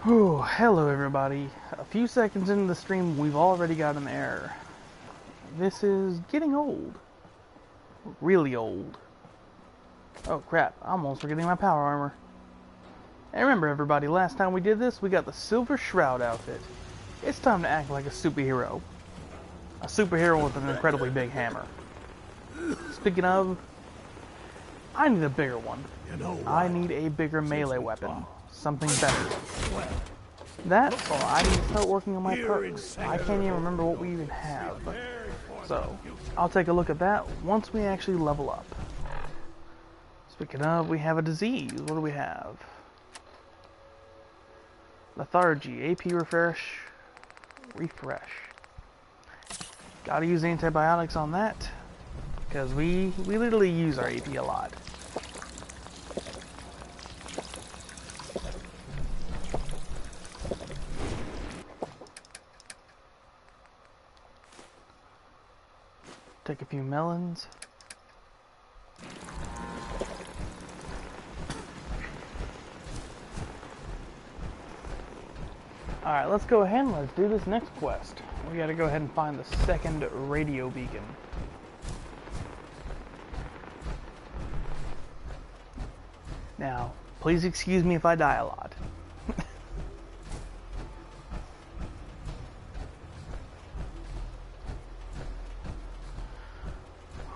Oh, hello everybody. A few seconds into the stream, we've already got an error. This is getting old. Really old. Oh crap, I'm almost forgetting my power armor. And remember everybody, last time we did this, we got the Silver Shroud outfit. It's time to act like a superhero. A superhero with an incredibly big hammer. Speaking of, I need a bigger one. I need a bigger melee weapon. Something better. That, or I need to start working on my perks. I can't even remember what we even have. So, I'll take a look at that once we actually level up. Speaking of, we have a disease. What do we have? Lethargy, AP refresh. Gotta use antibiotics on that, because we literally use our AP a lot. Take a few melons. Alright, let's go ahead and let's do this next quest. We gotta go ahead and find the second radio beacon. Now, please excuse me if I die a lot.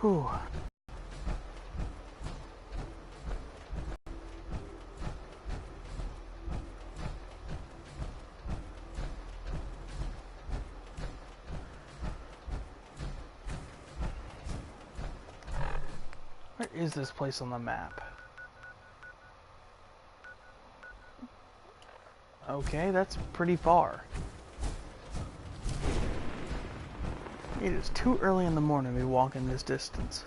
Whew. Where is this place on the map? Okay, that's pretty far. It is too early in the morning to be walking this distance.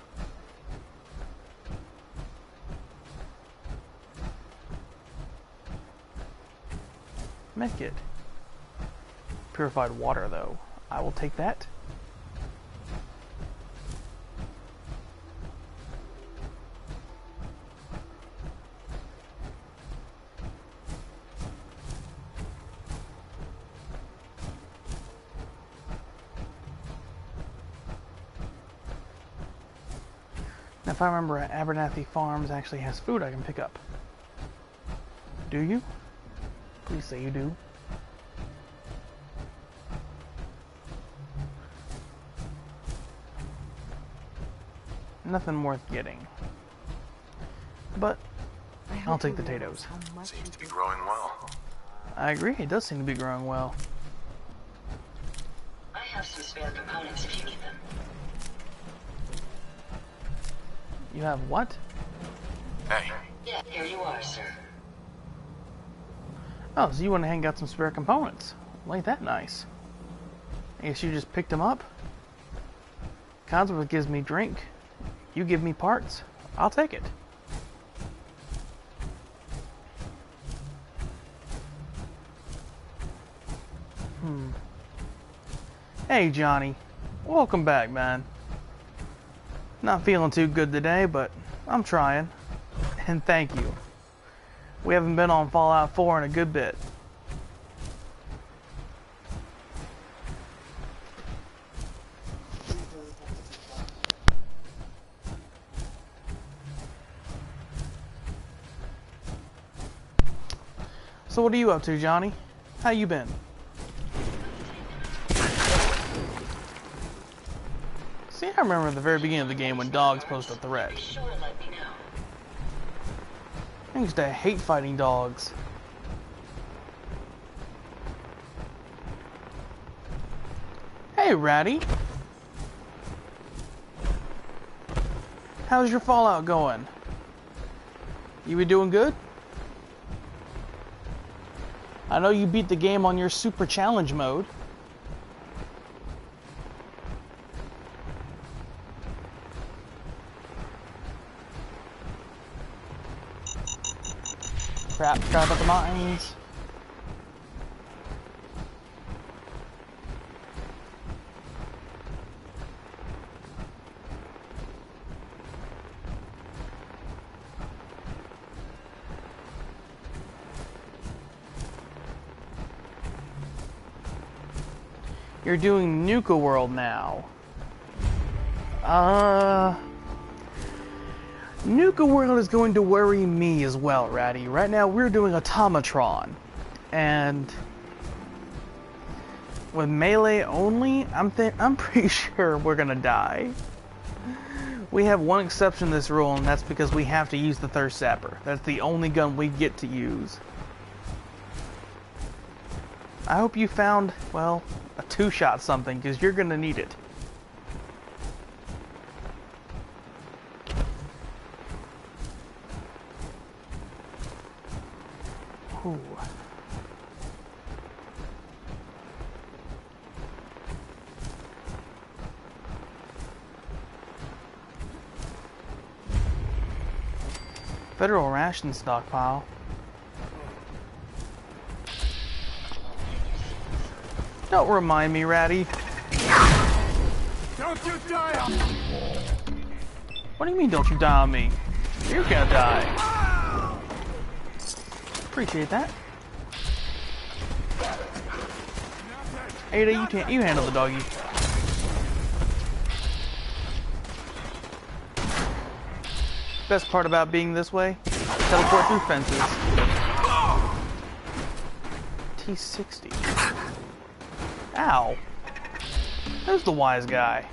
Medkit. Purified water, though. I will take that. Now, if I remember, Abernathy Farms actually has food I can pick up. Do you? Please say you do. Nothing worth getting. But I'll take the potatoes. Seems to be growing well. I agree, it does seem to be growing well. I have some spare components if you need them. You have what? Hey. Yeah, here you are, sir. Oh, so you went ahead and got some spare components. Well, ain't that nice? I guess you just picked them up? Codsworth gives me drink. You give me parts. I'll take it. Hey, Johnny. Welcome back, man. Not feeling too good today, but I'm trying. And thank you. We haven't been on Fallout 4 in a good bit. So what are you up to, Johnny? How you been? See, I remember at the very beginning of the game when dogs posed a threat. I used to hate fighting dogs. Hey, Ratty. How's your Fallout going? You been doing good? I know you beat the game on your super challenge mode. Crap, forgot about the mines. You're doing Nuka World now. Nuka World is going to worry me as well, Ratty. Right now we're doing Automatron. And with melee only, I'm pretty sure we're gonna die. We have one exception to this rule, and that's because we have to use the Thirst Zapper. That's the only gun we get to use. I hope you found, well, a two-shot something, because you're gonna need it. Ooh. Federal ration stockpile. Don't remind me, Ratty. Don't you die on... What do you mean, don't you die on me? You're gonna die. Appreciate that. Ada, you handle the doggy. Best part about being this way, teleport through fences. T60. Ow. Who's the wise guy?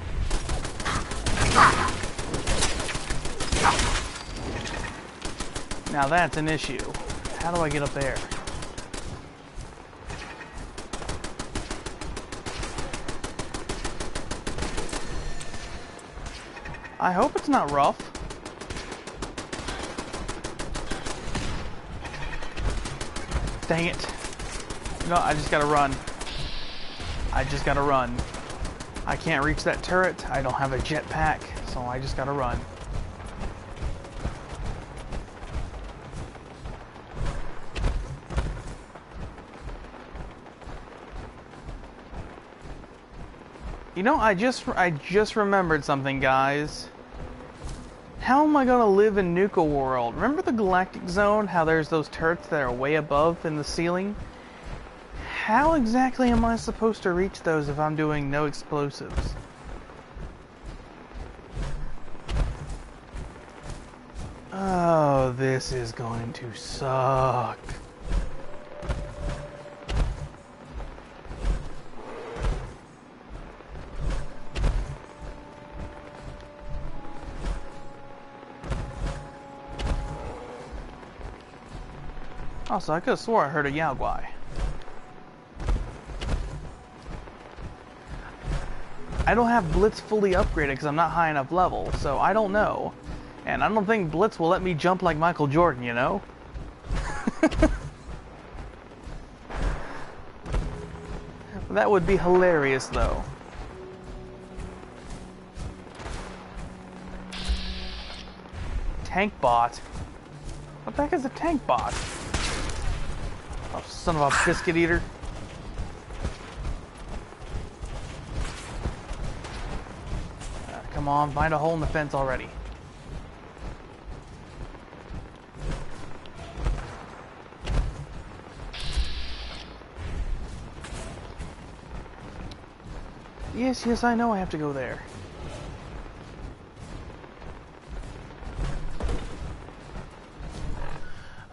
Now that's an issue. How do I get up there? I hope it's not rough. Dang it. No, I just gotta run. I just gotta run. I can't reach that turret. I don't have a jetpack, so I just gotta run. You know, I just remembered something, guys. How am I gonna live in Nuka World? Remember the Galactic Zone? How there's those turrets that are way above in the ceiling? How exactly am I supposed to reach those if I'm doing no explosives? Oh, this is going to suck. Also, I could have swore I heard a Yao Guai. I don't have Blitz fully upgraded because I'm not high enough level, so I don't know. And I don't think Blitz will let me jump like Michael Jordan, you know? That would be hilarious, though. Tank bot? What the heck is a tank bot? Oh, son of a biscuit eater. Come on, find a hole in the fence already. Yes, I know I have to go there.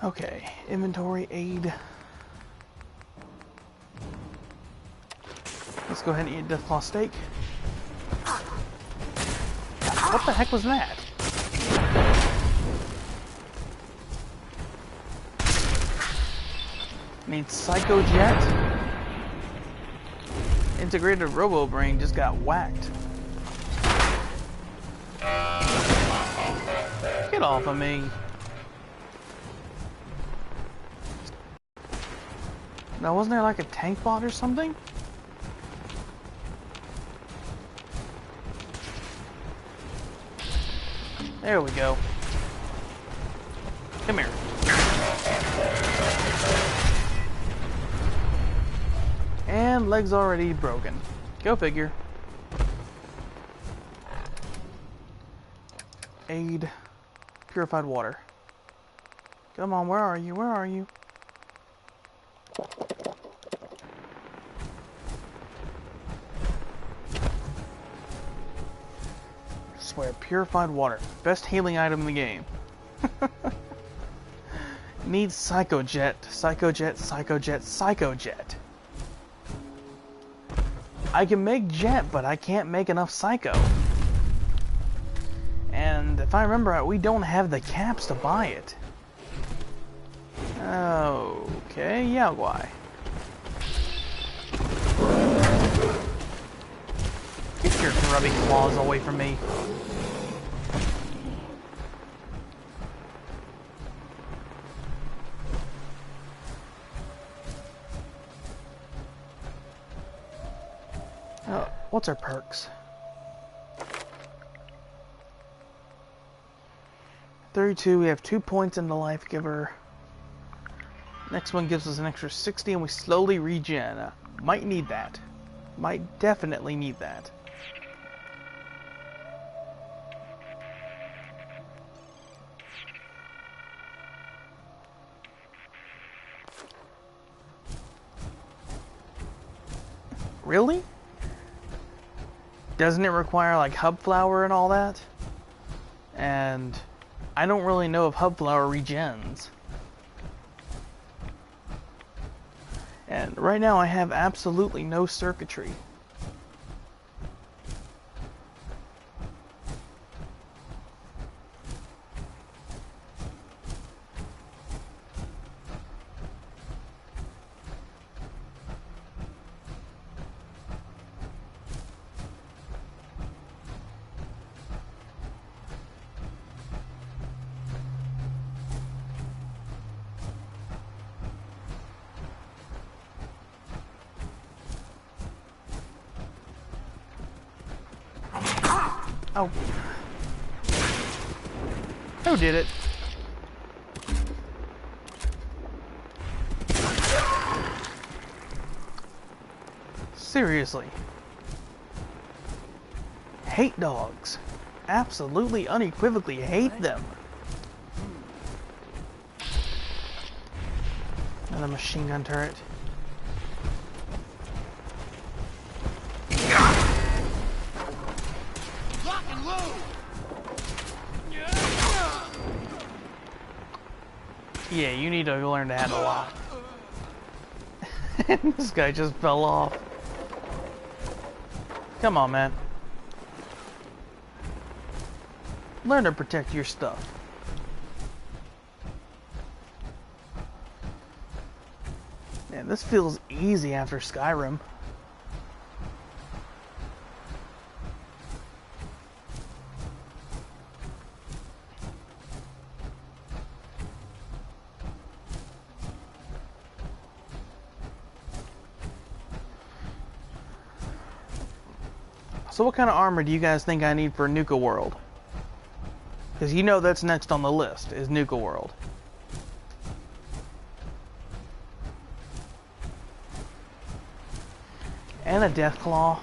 Okay, inventory, aid. Let's go ahead and eat a Deathclaw steak. What the heck was that? Need Psycho Jet? Integrated Robo Brain just got whacked. Get off of me. Now, wasn't there like a tank bot or something? There we go. Come here. And legs already broken. Go figure. Aid. Purified water. Come on, where are you? Where are you? swear, purified water. Best healing item in the game. Needs Psychojet, Psychojet, Psychojet, Psychojet. I can make Jet, but I can't make enough Psycho. And if I remember right, we don't have the caps to buy it. Okay, yeah, why? Get your grubby claws away from me. What's our perks? 32, we have 2 points in the life giver. Next one gives us an extra 60 and we slowly regen. Might need that. Might definitely need that. Really? Doesn't it require like hub flower and all that? And I don't really know if hub flower regens. And right now I have absolutely no circuitry. Oh. Who did it? Seriously. Hate dogs. Absolutely unequivocally hate them. Another machine gun turret. Yeah, you need to learn to handle lock. And this guy just fell off. Come on, man. Learn to protect your stuff. Man, this feels easy after Skyrim. So what kind of armor do you guys think I need for Nuka World? Because you know that's next on the list, is Nuka World. And a Deathclaw.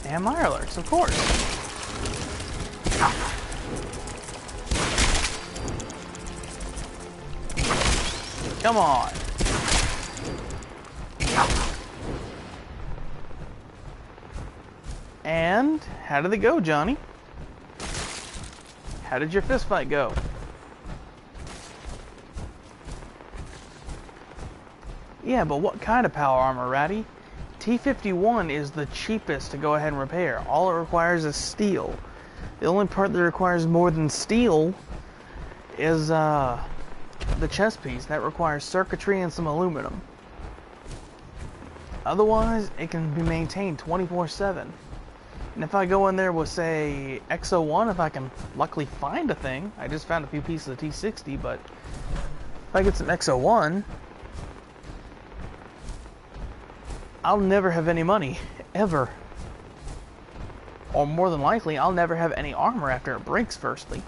And Mirelurks, of course. Come on. And how did it go, Johnny? How did your fist fight go? Yeah, but what kind of power armor, Ratty? T51 is the cheapest to go ahead and repair. All it requires is steel. The only part that requires more than steel is the chest piece. That requires circuitry and some aluminum. Otherwise, it can be maintained 24/7. And if I go in there with, say, XO1, if I can luckily find a thing. I just found a few pieces of T60, but if I get some XO1, I'll never have any money, ever. Or more than likely, I'll never have any armor after it breaks, firstly.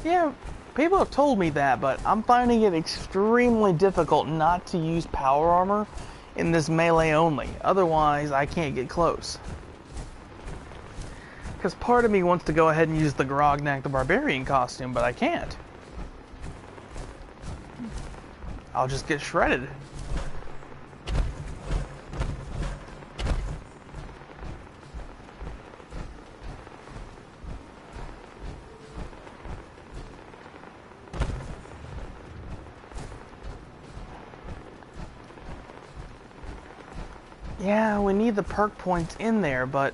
Yeah, people have told me that, but I'm finding it extremely difficult not to use power armor in this melee only. Otherwise, I can't get close. Because part of me wants to go ahead and use the Grognak the Barbarian costume, but I can't. I'll just get shredded. Yeah, we need the perk points in there, but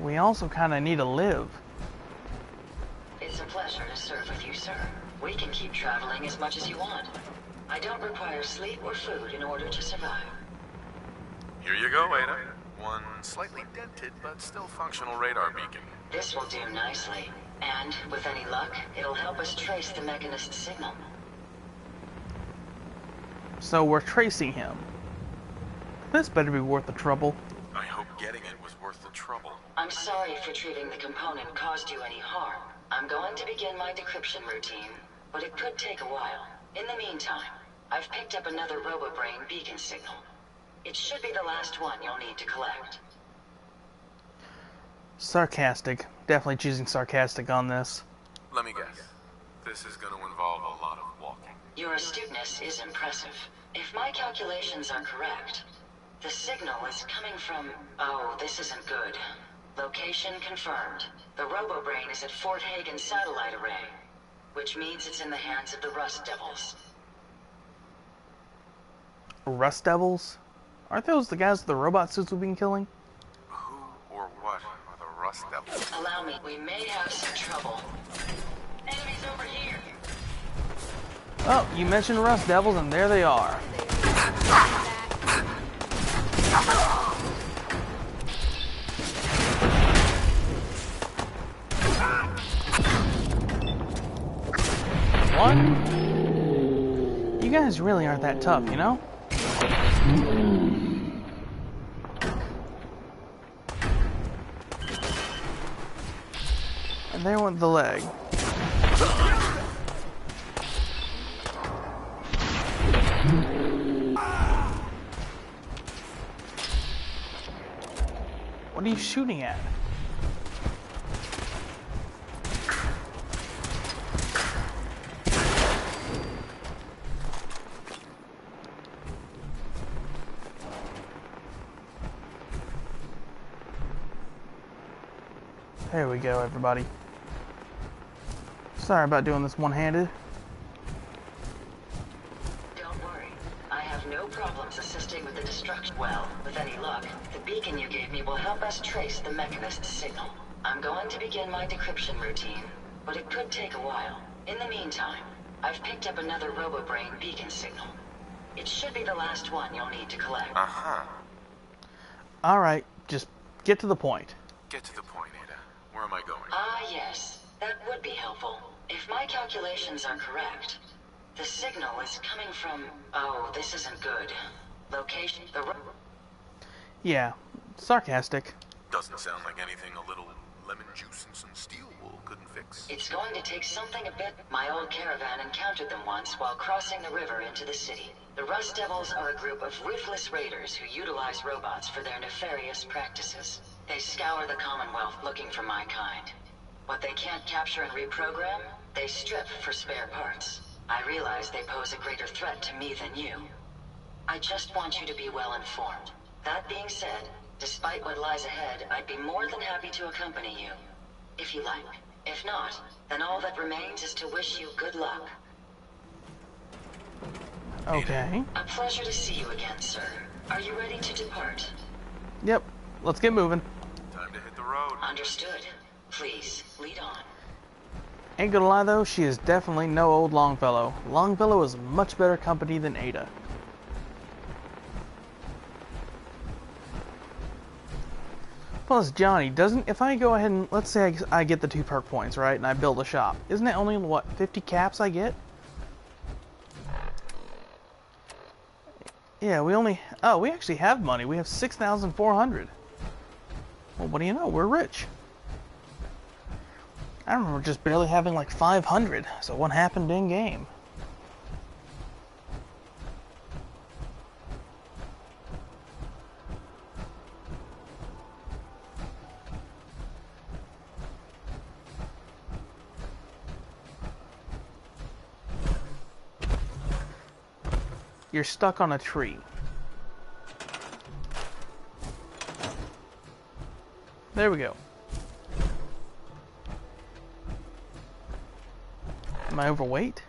we also kind of need to live. It's a pleasure to serve with you, sir. We can keep traveling as much as you want. I don't require sleep or food in order to survive. Here you go, Ada. One slightly dented but still functional radar beacon. This will do nicely. And, with any luck, it'll help us trace the Mechanist's signal. So we're tracing him. This better be worth the trouble. I hope getting it was worth the trouble. I'm sorry if retrieving the component caused you any harm. I'm going to begin my decryption routine, but it could take a while. In the meantime, I've picked up another RoboBrain beacon signal. It should be the last one you'll need to collect. Sarcastic. Definitely choosing sarcastic on this. Let me guess. This is going to involve a lot of walking. Your astuteness is impressive. If my calculations are correct, the signal is coming from... Oh, this isn't good. Location confirmed. The RoboBrain is at Fort Hagen Satellite Array, which means it's in the hands of the Rust Devils. Rust Devils? Aren't those the guys with the robot suits we've been killing? Who or what are the Rust Devils? Allow me, we may have some trouble. Enemies over here! Oh, you mentioned Rust Devils, and there they are. One? You guys really aren't that tough, you know? And there went the leg. What are you shooting at? There we go, everybody. Sorry about doing this one-handed. Don't worry. I have no problems assisting with the destruction. Well, with any luck, the beacon you gave me will help us trace the Mechanist's signal. I'm going to begin my decryption routine, but it could take a while. In the meantime, I've picked up another RoboBrain beacon signal. It should be the last one you'll need to collect. Uh-huh. Alright, just get to the point. Get to the point, Ada. Where am I going? Ah, yes. That would be helpful. If my calculations are correct, the signal is coming from... Oh, this isn't good. Location... Yeah, sarcastic. Doesn't sound like anything a little lemon juice and some steel wool couldn't fix. It's going to take something a bit... My old caravan encountered them once while crossing the river into the city. The Rust Devils are a group of ruthless raiders who utilize robots for their nefarious practices. They scour the Commonwealth looking for my kind. What they can't capture and reprogram, they strip for spare parts. I realize they pose a greater threat to me than you. I just want you to be well informed. That being said, despite what lies ahead, I'd be more than happy to accompany you, if you like. If not, then all that remains is to wish you good luck. Okay. A pleasure to see you again, sir. Are you ready to depart? Yep, let's get moving. Time to hit the road. Understood. Please, lead on. Ain't gonna lie though, she is definitely no old Longfellow. Longfellow is much better company than Ada. Plus, Johnny, doesn't... If I go ahead and... Let's say I get the 2 perk points, right? And I build a shop. Isn't it only, what, 50 caps I get? Yeah, we only... Oh, we actually have money. We have 6,400. Well, what do you know? We're rich. I remember just barely having like 500, so what happened in game? You're stuck on a tree. There we go. Am I overweight?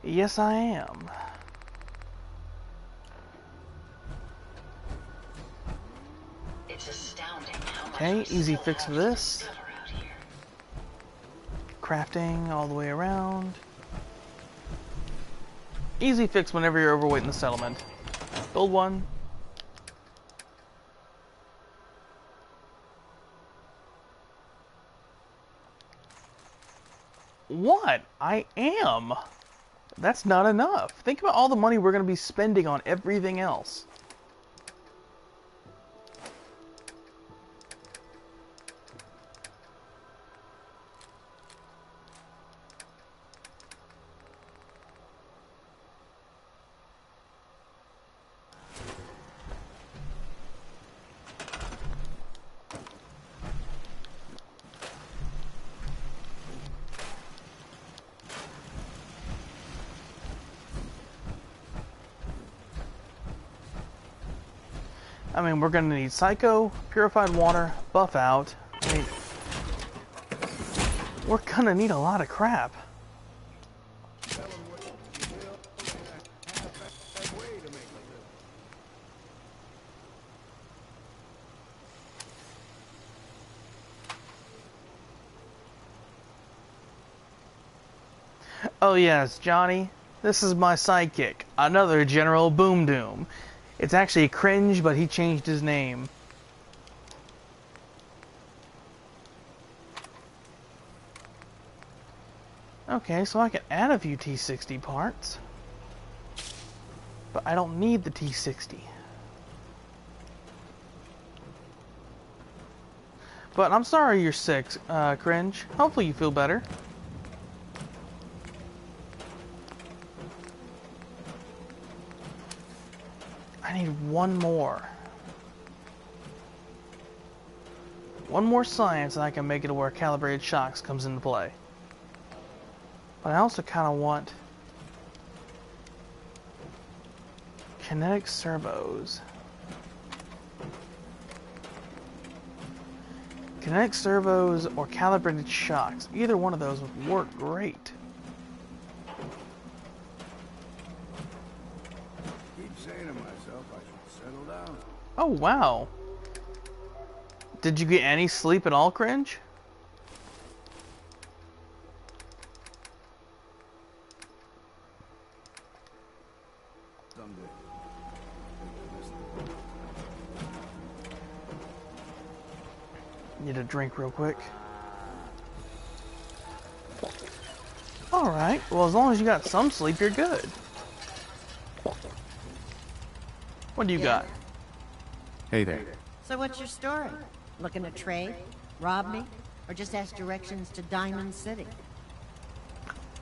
Yes, I am. It's astounding how much Okay, we easy still fix have for to this. discover out here. Crafting all the way around. Easy fix whenever you're overweight in the settlement. Build one. What? I am. That's not enough. Think about all the money we're going to be spending on everything else. I mean, we're going to need Psycho, Purified Water, Buff Out. I mean, we're going to need a lot of crap. Oh yes, Johnny, this is my sidekick, another General Boom Doom. It's actually Cringe, but he changed his name. Okay, so I can add a few T60 parts. But I don't need the T60. But I'm sorry you're sick, Cringe. Hopefully you feel better. I need one more. One more science and I can make it to where calibrated shocks comes into play. But I also kind of want kinetic servos. Kinetic servos or calibrated shocks. Either one of those would work great. Oh, wow. Did you get any sleep at all, Cringe? Need a drink real quick. Alright, well as long as you got some sleep, you're good. What do you got? Hey there. So what's your story? Looking to trade? Rob me? Or just ask directions to Diamond City?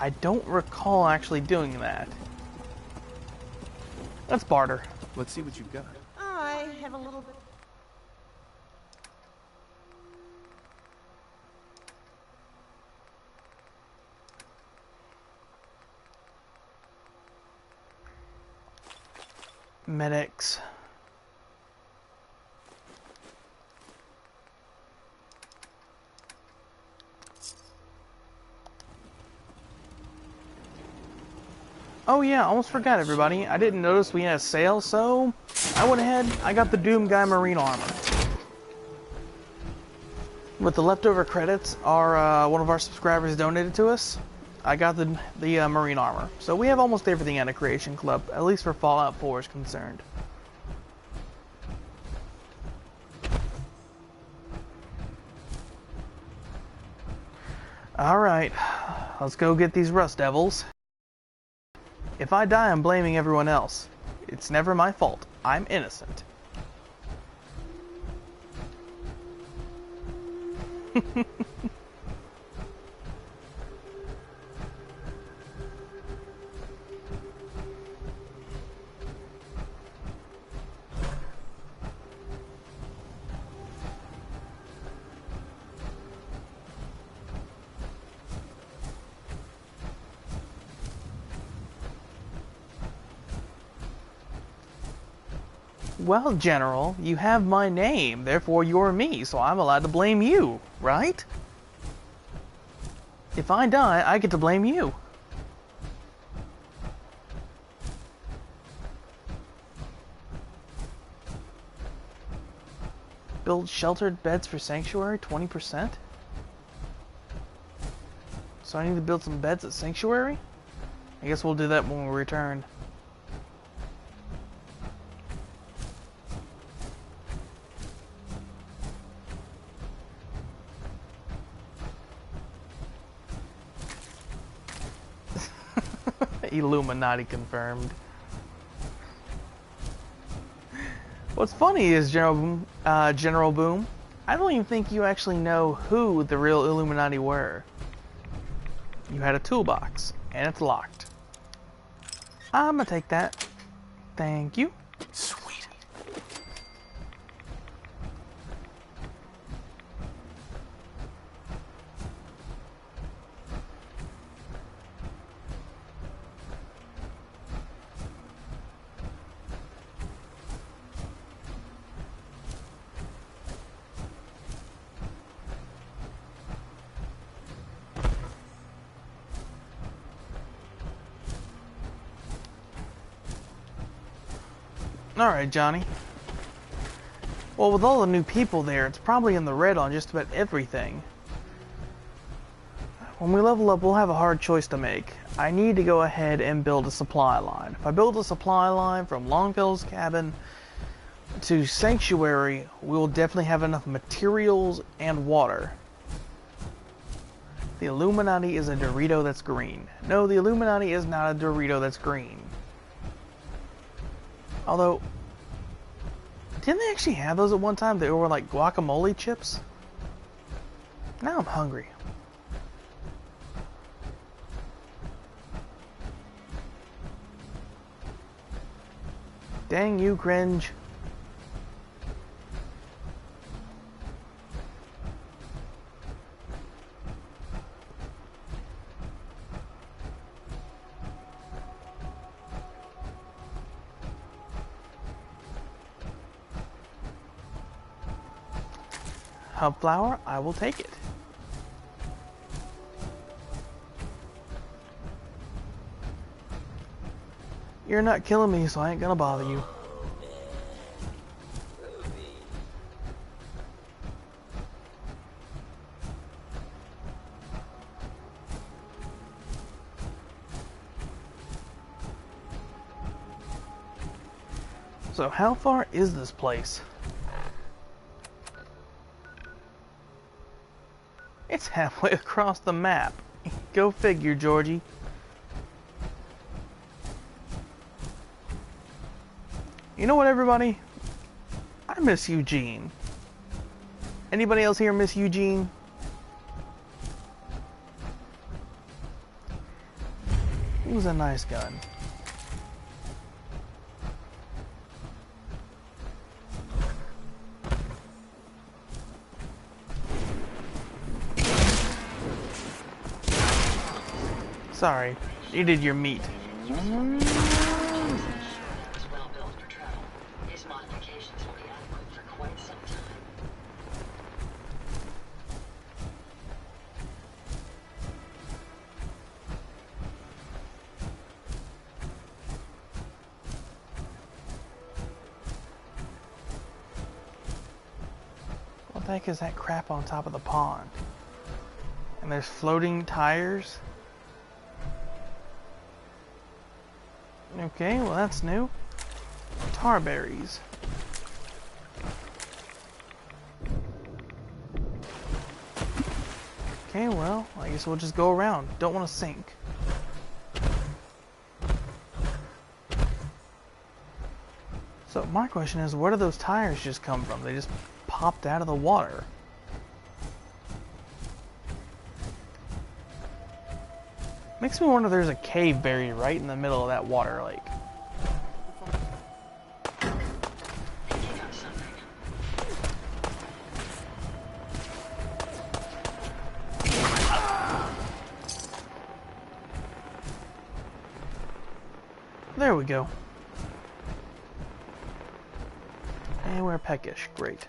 I don't recall actually doing that. Let's barter. Let's see what you've got. I have a little bit... Medics. Oh yeah, almost forgot everybody. I didn't notice we had a sale, so I went ahead, I got the Doom Guy Marine Armor. With the leftover credits, one of our subscribers donated to us. I got the Marine Armor. So we have almost everything at a Creation Club, at least for Fallout 4 is concerned. Alright, let's go get these Rust Devils. If I die, I'm blaming everyone else. It's never my fault. I'm innocent. Well, General, you have my name, therefore you're me, so I'm allowed to blame you, right? If I die, I get to blame you. Build sheltered beds for Sanctuary, 20%? So I need to build some beds at Sanctuary? I guess we'll do that when we return. Illuminati confirmed. What's funny is, General Boom, I don't even think you actually know who the real Illuminati were. You had a toolbox, and it's locked. I'm gonna take that. Thank you. Sweet. Alright, Johnny. Well, with all the new people there, it's probably in the red on just about everything. When we level up, we'll have a hard choice to make. I need to go ahead and build a supply line. If I build a supply line from Longfellow's cabin to Sanctuary, we'll definitely have enough materials and water. The Illuminati is a Dorito that's green. No, the Illuminati is not a Dorito that's green. Although, didn't they actually have those at one time? They were like guacamole chips? Now I'm hungry. Dang you, cringe. Hub flower, I will take it. You're not killing me, so I ain't gonna bother you. So how far is this place? It's halfway across the map. Go figure, Georgie. You know what, everybody? I miss Eugene. Anybody else here miss Eugene? He was a nice gun. Sorry, you did your meat. Is well built for travel. His modifications will be adequate for quite some time. What the heck is that crap on top of the pond? And there's floating tires? Okay, well that's new. Tar berries. Okay, well, I guess we'll just go around. Don't want to sink. So my question is, where do those tires just come from? They just popped out of the water. Makes me wonder if there's a cave buried right in the middle of that water lake. Picking up something. There we go. And we're peckish. Great.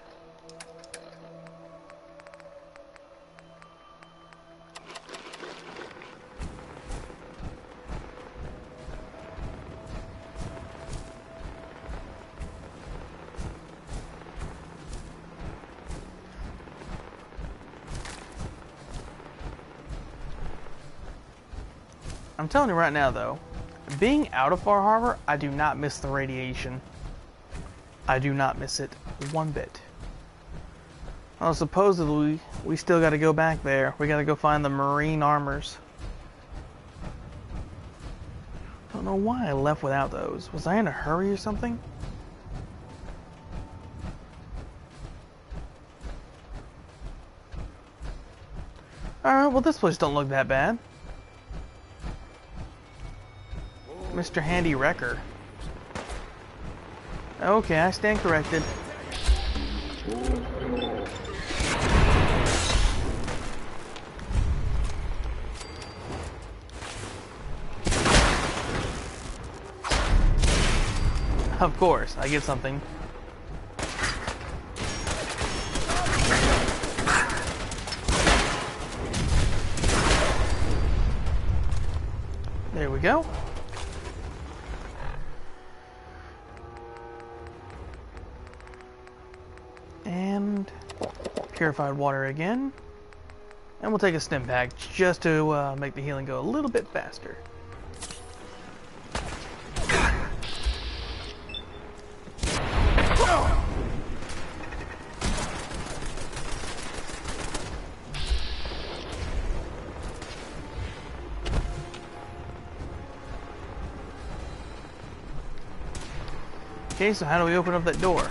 I'm telling you right now, though, being out of Far Harbor, I do not miss the radiation. I do not miss it one bit. Well, supposedly, we still got to go back there. We got to go find the marine armors. Don't know why I left without those. Was I in a hurry or something? Alright, well this place don't look that bad. Mr. Handy Wrecker. Okay, I stand corrected. Of course, I get something. There we go. And purified water again. And we'll take a stim pack just to make the healing go a little bit faster. Okay, so how do we open up that door?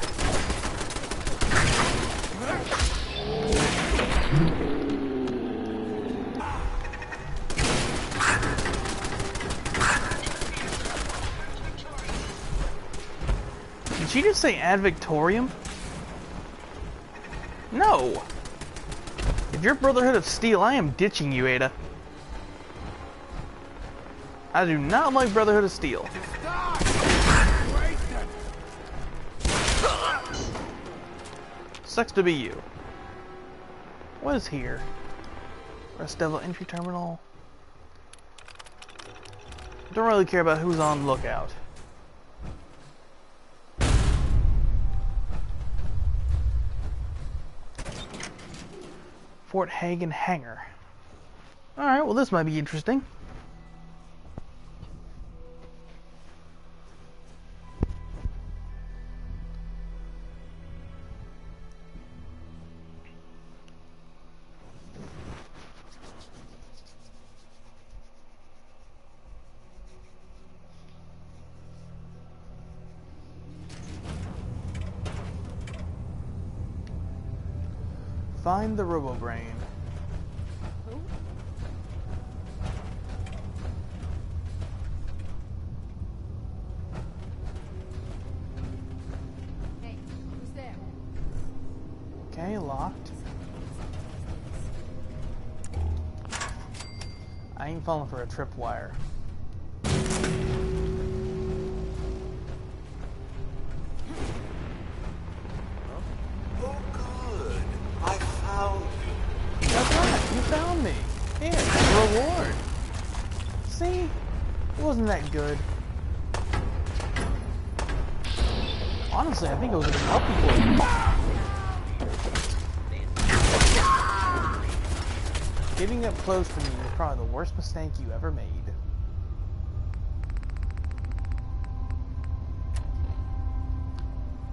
Did she just say Ad Victorium? No! If you're Brotherhood of Steel, I am ditching you, Ada. I do not like Brotherhood of Steel. Sucks to be you. What is here? Rest Devil entry terminal. Don't really care about who's on lookout. Fort Hagen Hangar. Alright, well this might be interesting. Find the RoboBrain. Who? Hey, who's there? Okay, locked. I ain't falling for a tripwire. Oh, good. I found you. That's right, you found me. Here, reward. See? It wasn't that good. Honestly, I think it was a bit helpful for you. Getting up close to me was probably the worst mistake you ever made.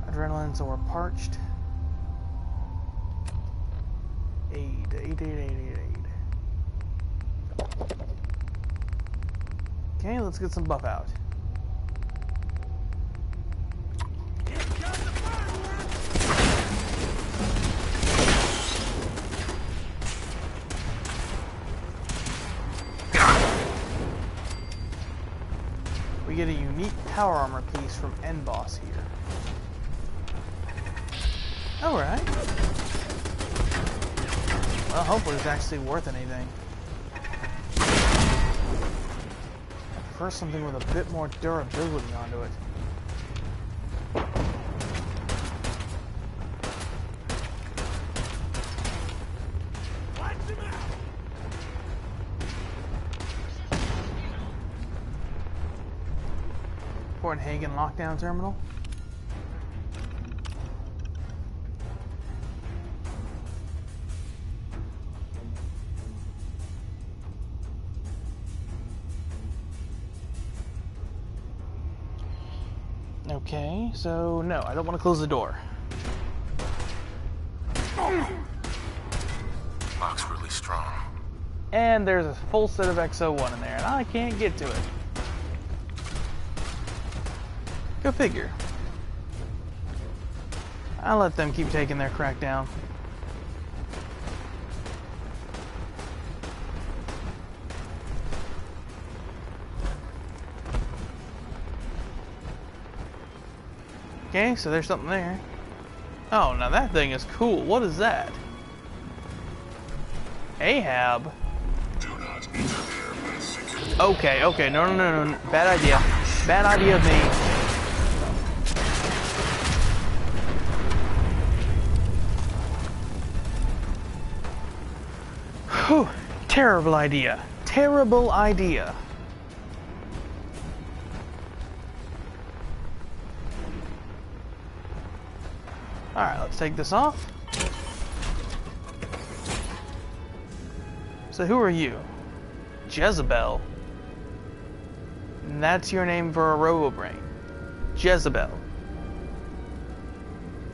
Adrenaline, so we're parched. Aid. Okay, let's get some buff out. power armor piece from End Boss here. Alright. Well, hopefully it's actually worth anything. I prefer something with a bit more durability onto it. Fort Hagen lockdown terminal. Okay, so no, I don't want to close the door. Lock's really strong. And there's a full set of XO1 in there, and I can't get to it. Go figure. I'll let them keep taking their crack down. Okay, so there's something there. Oh, now that thing is cool. What is that? Ahab. Okay, okay, no. Bad idea. Bad idea of me. Whew. Terrible idea. Terrible idea. Alright, let's take this off. So who are you? Jezebel. And that's your name for a robo-brain. Jezebel.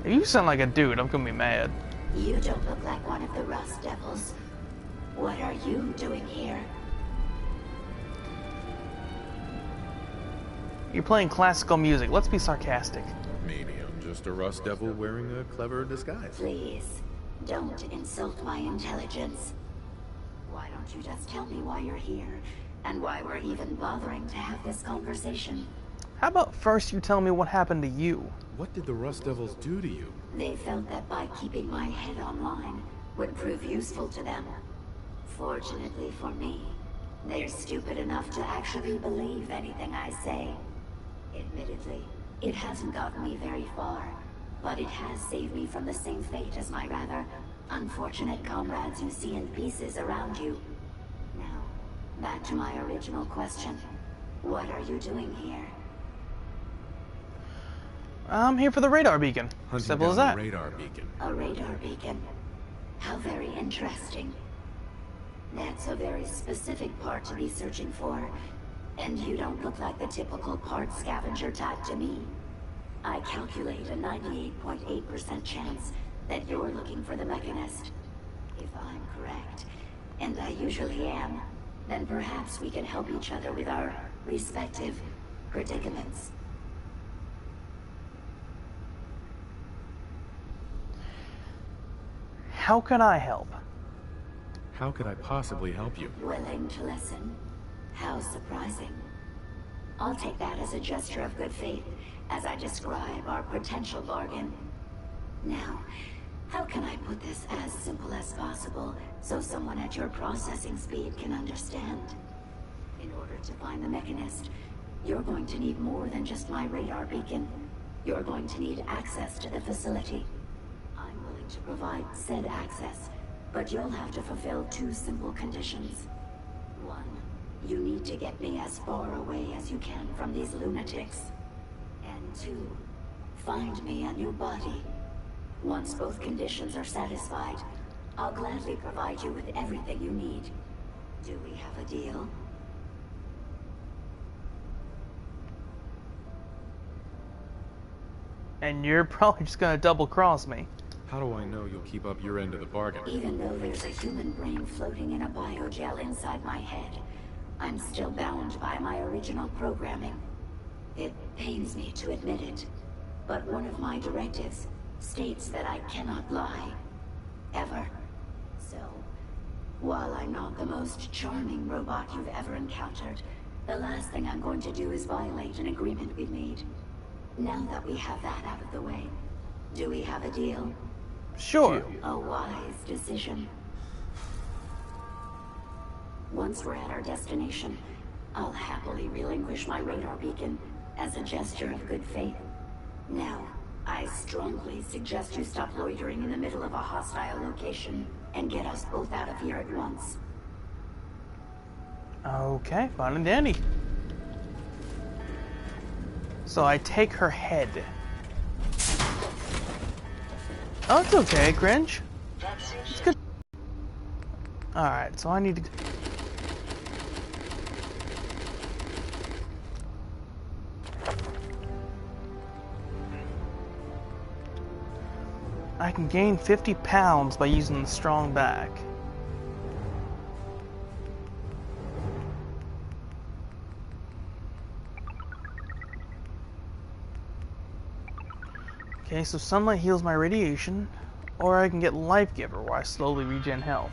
If you sound like a dude, I'm gonna be mad. You don't look like one of the Rust Devils. What are you doing here? You're playing classical music. Let's be sarcastic. Maybe I'm just a Rust Devil wearing a clever disguise. Please, don't insult my intelligence. Why don't you just tell me why you're here, and why we're even bothering to have this conversation? How about first you tell me what happened to you? What did the Rust Devils do to you? They felt that by keeping my head online would prove useful to them. Fortunately for me, they're stupid enough to actually believe anything I say. Admittedly, it hasn't gotten me very far, but it has saved me from the same fate as my rather unfortunate comrades you see in pieces around you. Now, back to my original question. What are you doing here? I'm here for the radar beacon. Hunting Simple down as that. a radar beacon. A radar beacon. How very interesting. That's a very specific part to be searching for, and you don't look like the typical part scavenger type to me. I calculate a 98.8% chance that you're looking for the Mechanist. If I'm correct, and I usually am, then perhaps we can help each other with our respective predicaments. How can I help? How could I possibly help you? Willing to listen? How surprising. I'll take that as a gesture of good faith as I describe our potential bargain. Now, how can I put this as simple as possible so someone at your processing speed can understand? In order to find the Mechanist, you're going to need more than just my radar beacon. You're going to need access to the facility. I'm willing to provide said access, but you'll have to fulfill two simple conditions. One, you need to get me as far away as you can from these lunatics. And two, find me a new body. Once both conditions are satisfied, I'll gladly provide you with everything you need. Do we have a deal? And you're probably just gonna double cross me. How do I know you'll keep up your end of the bargain? Even though there's a human brain floating in a biogel inside my head, I'm still bound by my original programming. It pains me to admit it, but one of my directives states that I cannot lie. Ever. So, while I'm not the most charming robot you've ever encountered, The last thing I'm going to do is violate an agreement we made. Now that we have that out of the way, do we have a deal? Sure. A wise decision. Once we're at our destination, I'll happily relinquish my radar beacon as a gesture of good faith. Now, I strongly suggest you stop loitering in the middle of a hostile location and get us both out of here at once. Okay, fine and dandy. So I take her head. Oh, it's okay, cringe. It's good. Alright, so I need to... I can gain 50 pounds by using the strong back. Okay, so sunlight heals my radiation, or I can get Life Giver where I slowly regen health.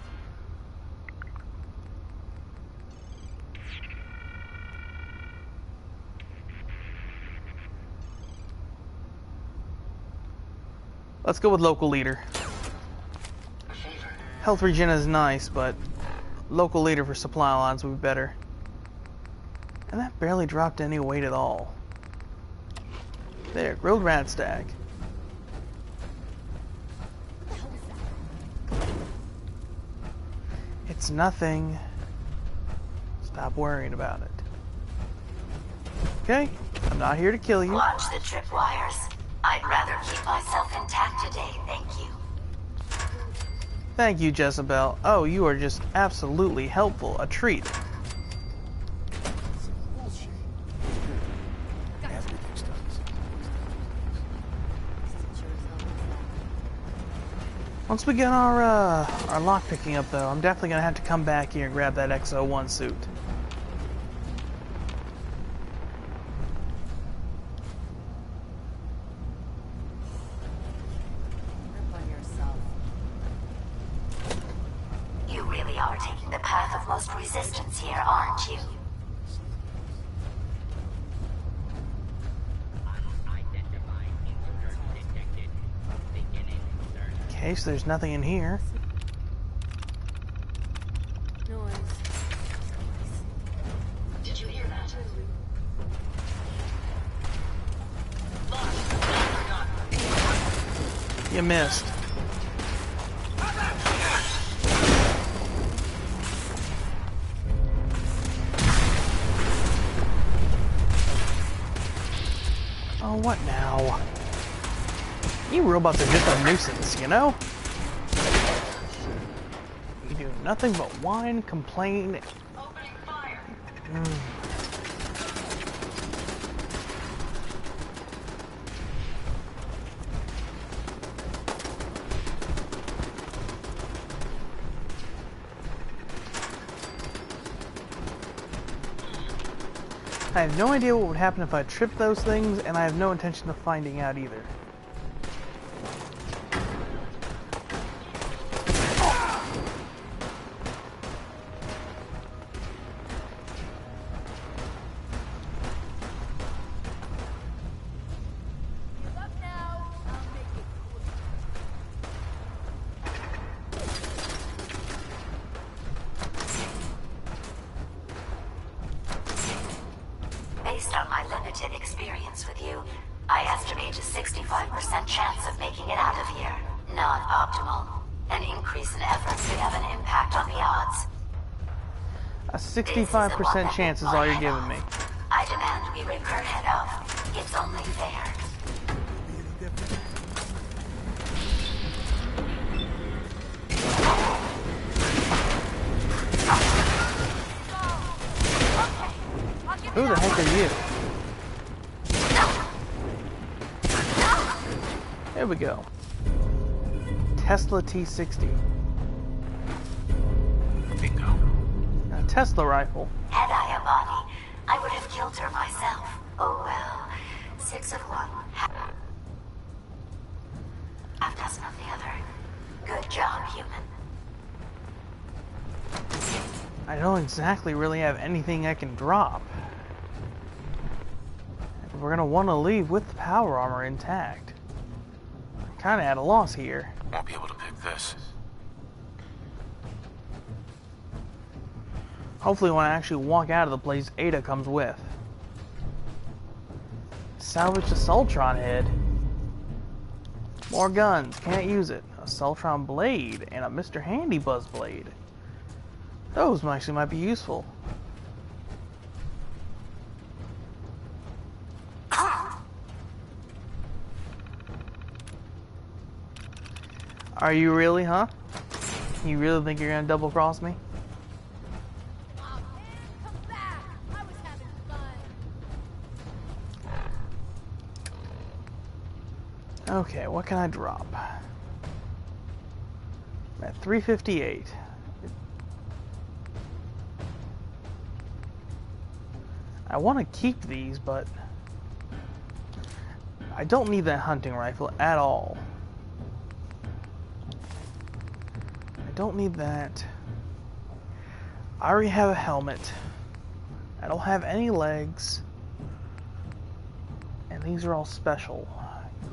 Let's go with Local Leader. Health regen is nice, but Local Leader for supply lines would be better. And that barely dropped any weight at all. There, grilled rat stack. It's nothing. Stop worrying about it. Okay, I'm not here to kill you. Watch the tripwires. I'd rather keep myself intact today, thank you. Thank you, Jezebel. Oh, you are just absolutely helpful. A treat. Once we get our lock picking up, though, I'm definitely gonna have to come back here and grab that XO1 suit. Grip on yourself. You really are taking the path of most resistance here, aren't you? Okay, so there's nothing in here. Noise. Did you hear that? You missed. Oh, what now? You robots are just a nuisance, you know? You do nothing but whine, complain. Opening fire. I have no idea what would happen if I tripped those things, and I have no intention of finding out either. Give up now. I'll make it quick. Based on my limited experience with you, I estimate a 65% chance of making it out of here. Not optimal. An increase in efforts could have an impact on the odds. A 65% chance is all you're giving me. I demand we rip her head off. It's only fair. Who the heck are you? There we go. Tesla T60. Bingo. A Tesla rifle. Had I a body, I would have killed her myself. Oh well. 6 of 1. Half dozen of the other. Good job, human. I don't exactly really have anything I can drop. We're gonna want to leave with the power armor intact. Kinda at a loss here. Won't be able to pick this. Hopefully when I actually walk out of the place, Ada comes with. Salvage the Sultron head. More guns, can't use it. A Sultron blade and a Mr. Handy Buzz blade. Those actually might be useful. Are you really, huh? You really think you're gonna double cross me? Aw, man, come back! I was having fun. Okay, what can I drop? I'm at 358. I want to keep these, but I don't need that hunting rifle at all. I don't need that. I already have a helmet. I don't have any legs. And these are all special.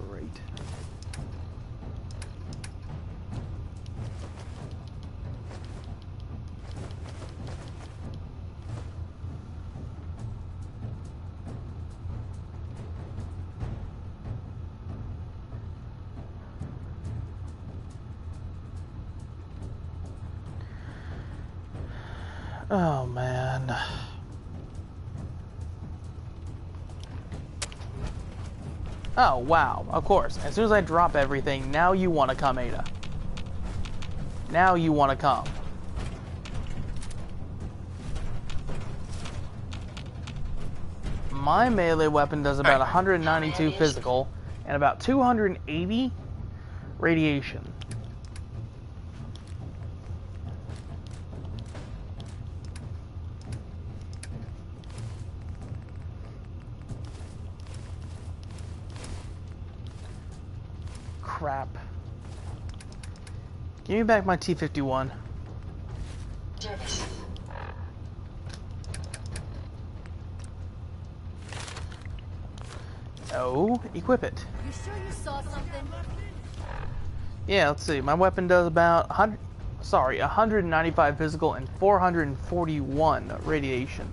Great. Oh man. Oh wow, of course. As soon as I drop everything, now you want to come, Ada. Now you want to come. My melee weapon does about 192 physical and about 280 radiation. Crap. Give me back my T-51. Service. Oh, equip it. You sure you saw something? Yeah, let's see. My weapon does about 195 physical and 441 radiation.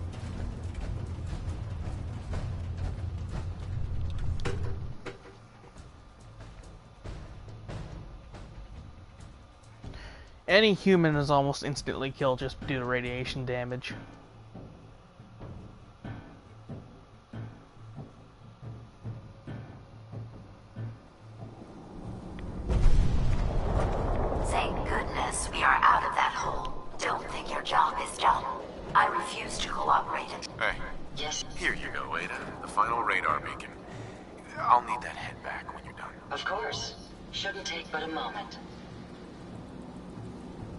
Any human is almost instantly killed just due to radiation damage. Thank goodness we are out of that hole. Don't think your job is done. I refuse to cooperate. Hey, Yes, here you go, Ada. The final radar beacon. I'll need that head back when you're done. of course. Shouldn't take but a moment.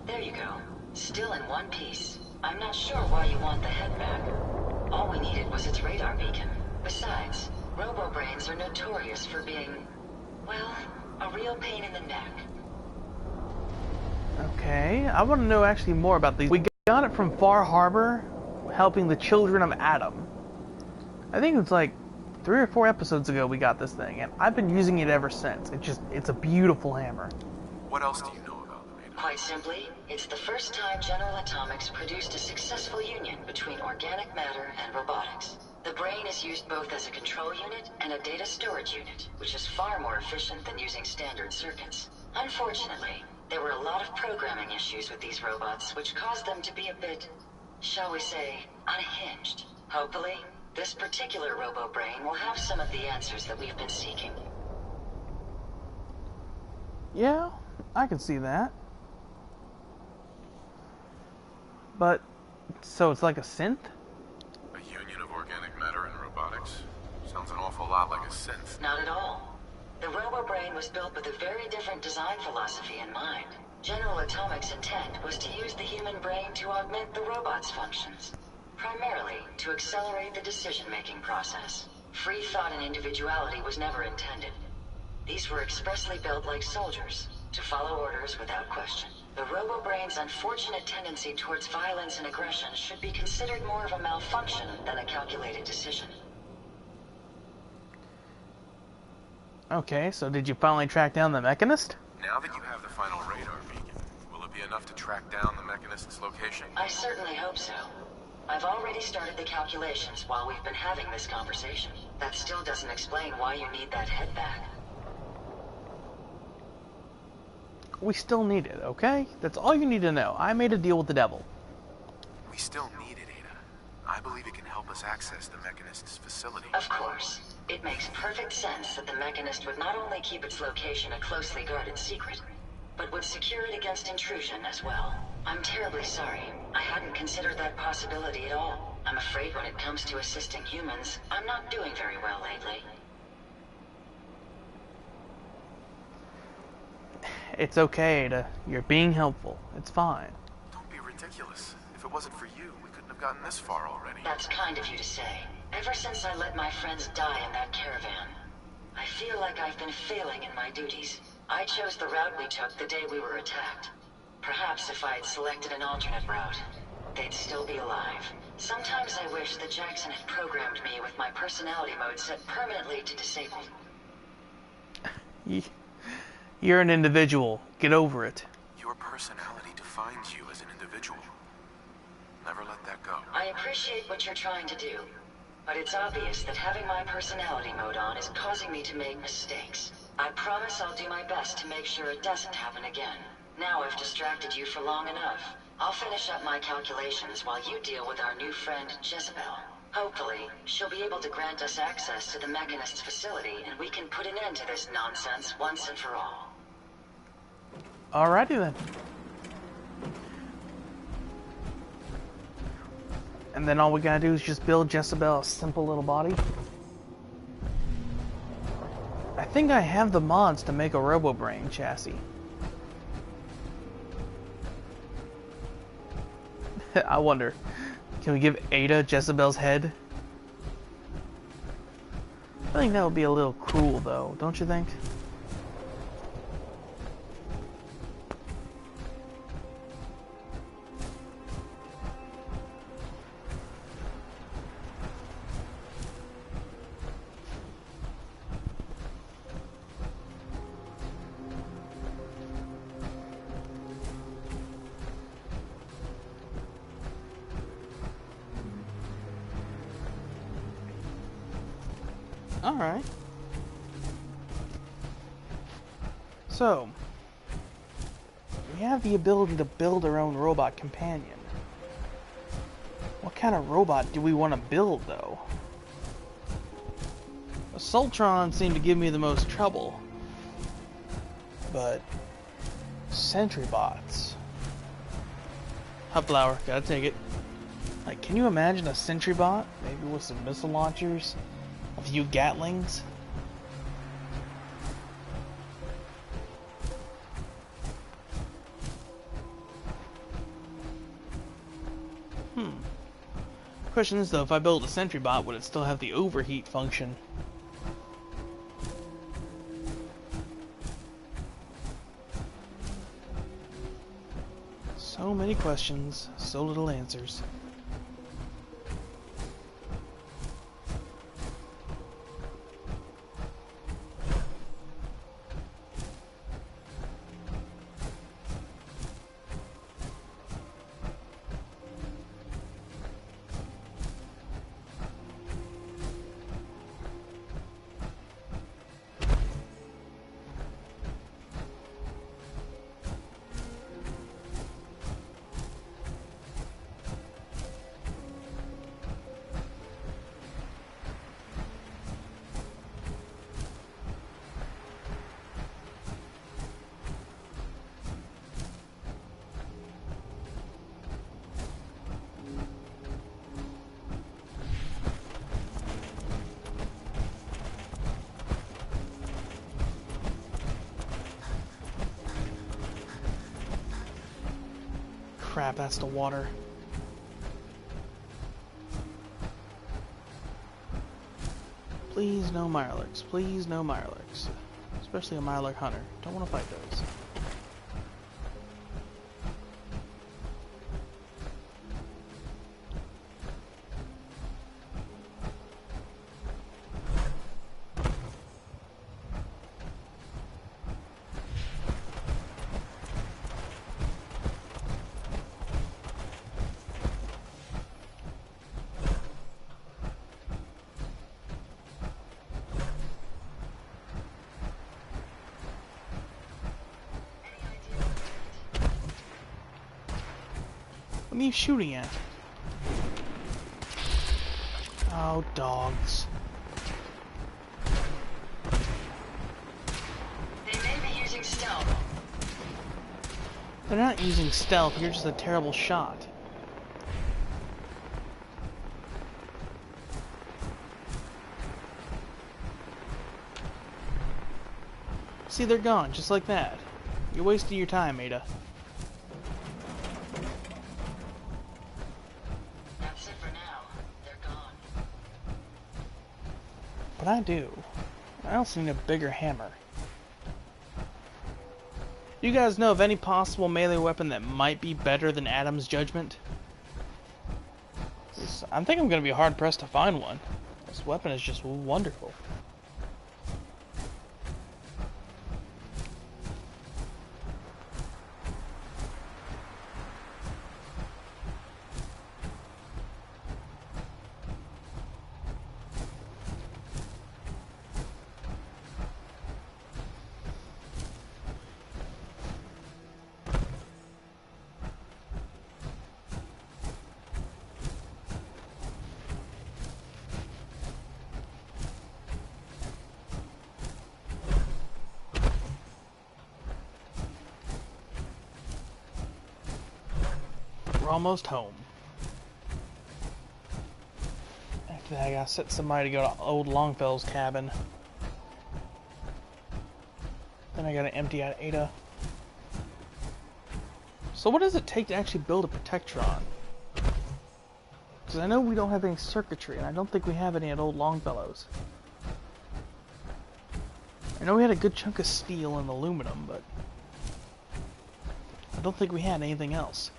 There you go. Still in one piece. I'm not sure why you want the head back. All we needed was its radar beacon. Besides, robo-brains are notorious for being, well, a real pain in the neck. Okay, I want to know actually more about these. We got it from Far Harbor, helping the children of Adam. I think it's like 3 or 4 episodes ago we got this thing, and I've been using it ever since. It's a beautiful hammer. What else do you know about them, Ada? Quite simply, it's the first time General Atomics produced a successful union between organic matter and robotics. The brain is used both as a control unit and a data storage unit, which is far more efficient than using standard circuits. Unfortunately, there were a lot of programming issues with these robots, which caused them to be a bit, shall we say, unhinged. Hopefully, this particular robo-brain will have some of the answers that we've been seeking. Yeah, I can see that. But, so it's like a synth? A union of organic matter and robotics? Sounds an awful lot like a synth. Not at all. The robo-brain was built with a very different design philosophy in mind. General Atomics' intent was to use the human brain to augment the robot's functions, primarily to accelerate the decision-making process. Free thought and individuality was never intended. These were expressly built like soldiers, to follow orders without question. The robo-brain's unfortunate tendency towards violence and aggression should be considered more of a malfunction than a calculated decision. Okay, so did you finally track down the Mechanist? Now that you have the final radar beacon, will it be enough to track down the Mechanist's location? I certainly hope so. I've already started the calculations while we've been having this conversation. That still doesn't explain why you need that head back. We still need it, okay? That's all you need to know. I made a deal with the devil. We still need it, Ada. I believe it can help us access the Mechanist's facility. Of course. It makes perfect sense that the Mechanist would not only keep its location a closely guarded secret, but would secure it against intrusion as well. I'm terribly sorry. I hadn't considered that possibility at all. I'm afraid when it comes to assisting humans, I'm not doing very well lately. It's okay, Ada. You're being helpful. It's fine. Don't be ridiculous. If it wasn't for you, we couldn't have gotten this far already. That's kind of you to say. Ever since I let my friends die in that caravan, I feel like I've been failing in my duties. I chose the route we took the day we were attacked. Perhaps if I had selected an alternate route, they'd still be alive. Sometimes I wish that Jackson had programmed me with my personality mode set permanently to disabled. You're an individual. Get over it. Your personality defines you as an individual. Never let that go. I appreciate what you're trying to do, but it's obvious that having my personality mode on is causing me to make mistakes. I promise I'll do my best to make sure it doesn't happen again. Now I've distracted you for long enough. I'll finish up my calculations while you deal with our new friend, Jezebel. Hopefully, she'll be able to grant us access to the Mechanist's facility, and we can put an end to this nonsense once and for all. Alrighty then. And then all we gotta do is just build Jezebel a simple little body. I think I have the mods to make a RoboBrain chassis. I wonder, can we give Ada Jezebel's head? I think that would be a little cruel though, don't you think? Alright. So, we have the ability to build our own robot companion. What kind of robot do we want to build, though? Assaultron seemed to give me the most trouble. But, sentry bots. Hubflower, gotta take it. Like, can you imagine a sentry bot? Maybe with some missile launchers? A few Gatlings? Question is though, if I build a sentry bot, would it still have the overheat function? So many questions, so little answers. Crap, that's the water. Please no Mirelurks. Please no Mirelurks. Especially a Mirelurk Hunter. Don't want to fight those. What are you shooting at? Oh, dogs. They may be using stealth. They're not using stealth, you're just a terrible shot. See, they're gone, just like that. You're wasting your time, Ada. That's it for now. They're gone. But I do. I also need a bigger hammer. You guys know of any possible melee weapon that might be better than Adam's Judgment? I think I'm going to be hard pressed to find one. This weapon is just wonderful. We're almost home. After that, I gotta set somebody to go to old Longfellow's cabin. Then I gotta empty out Ada. So what does it take to actually build a Protectron? Because I know we don't have any circuitry, and I don't think we have any at old Longfellow's. I know we had a good chunk of steel and aluminum, but I don't think we had anything else.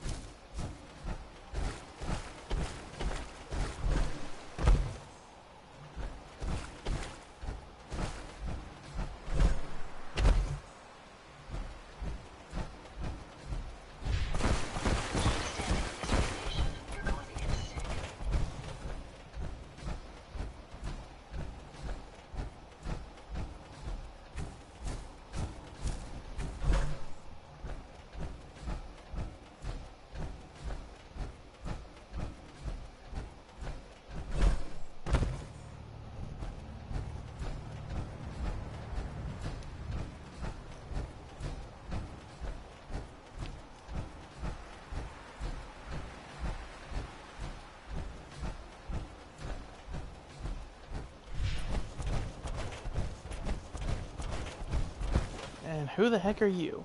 And who the heck are you?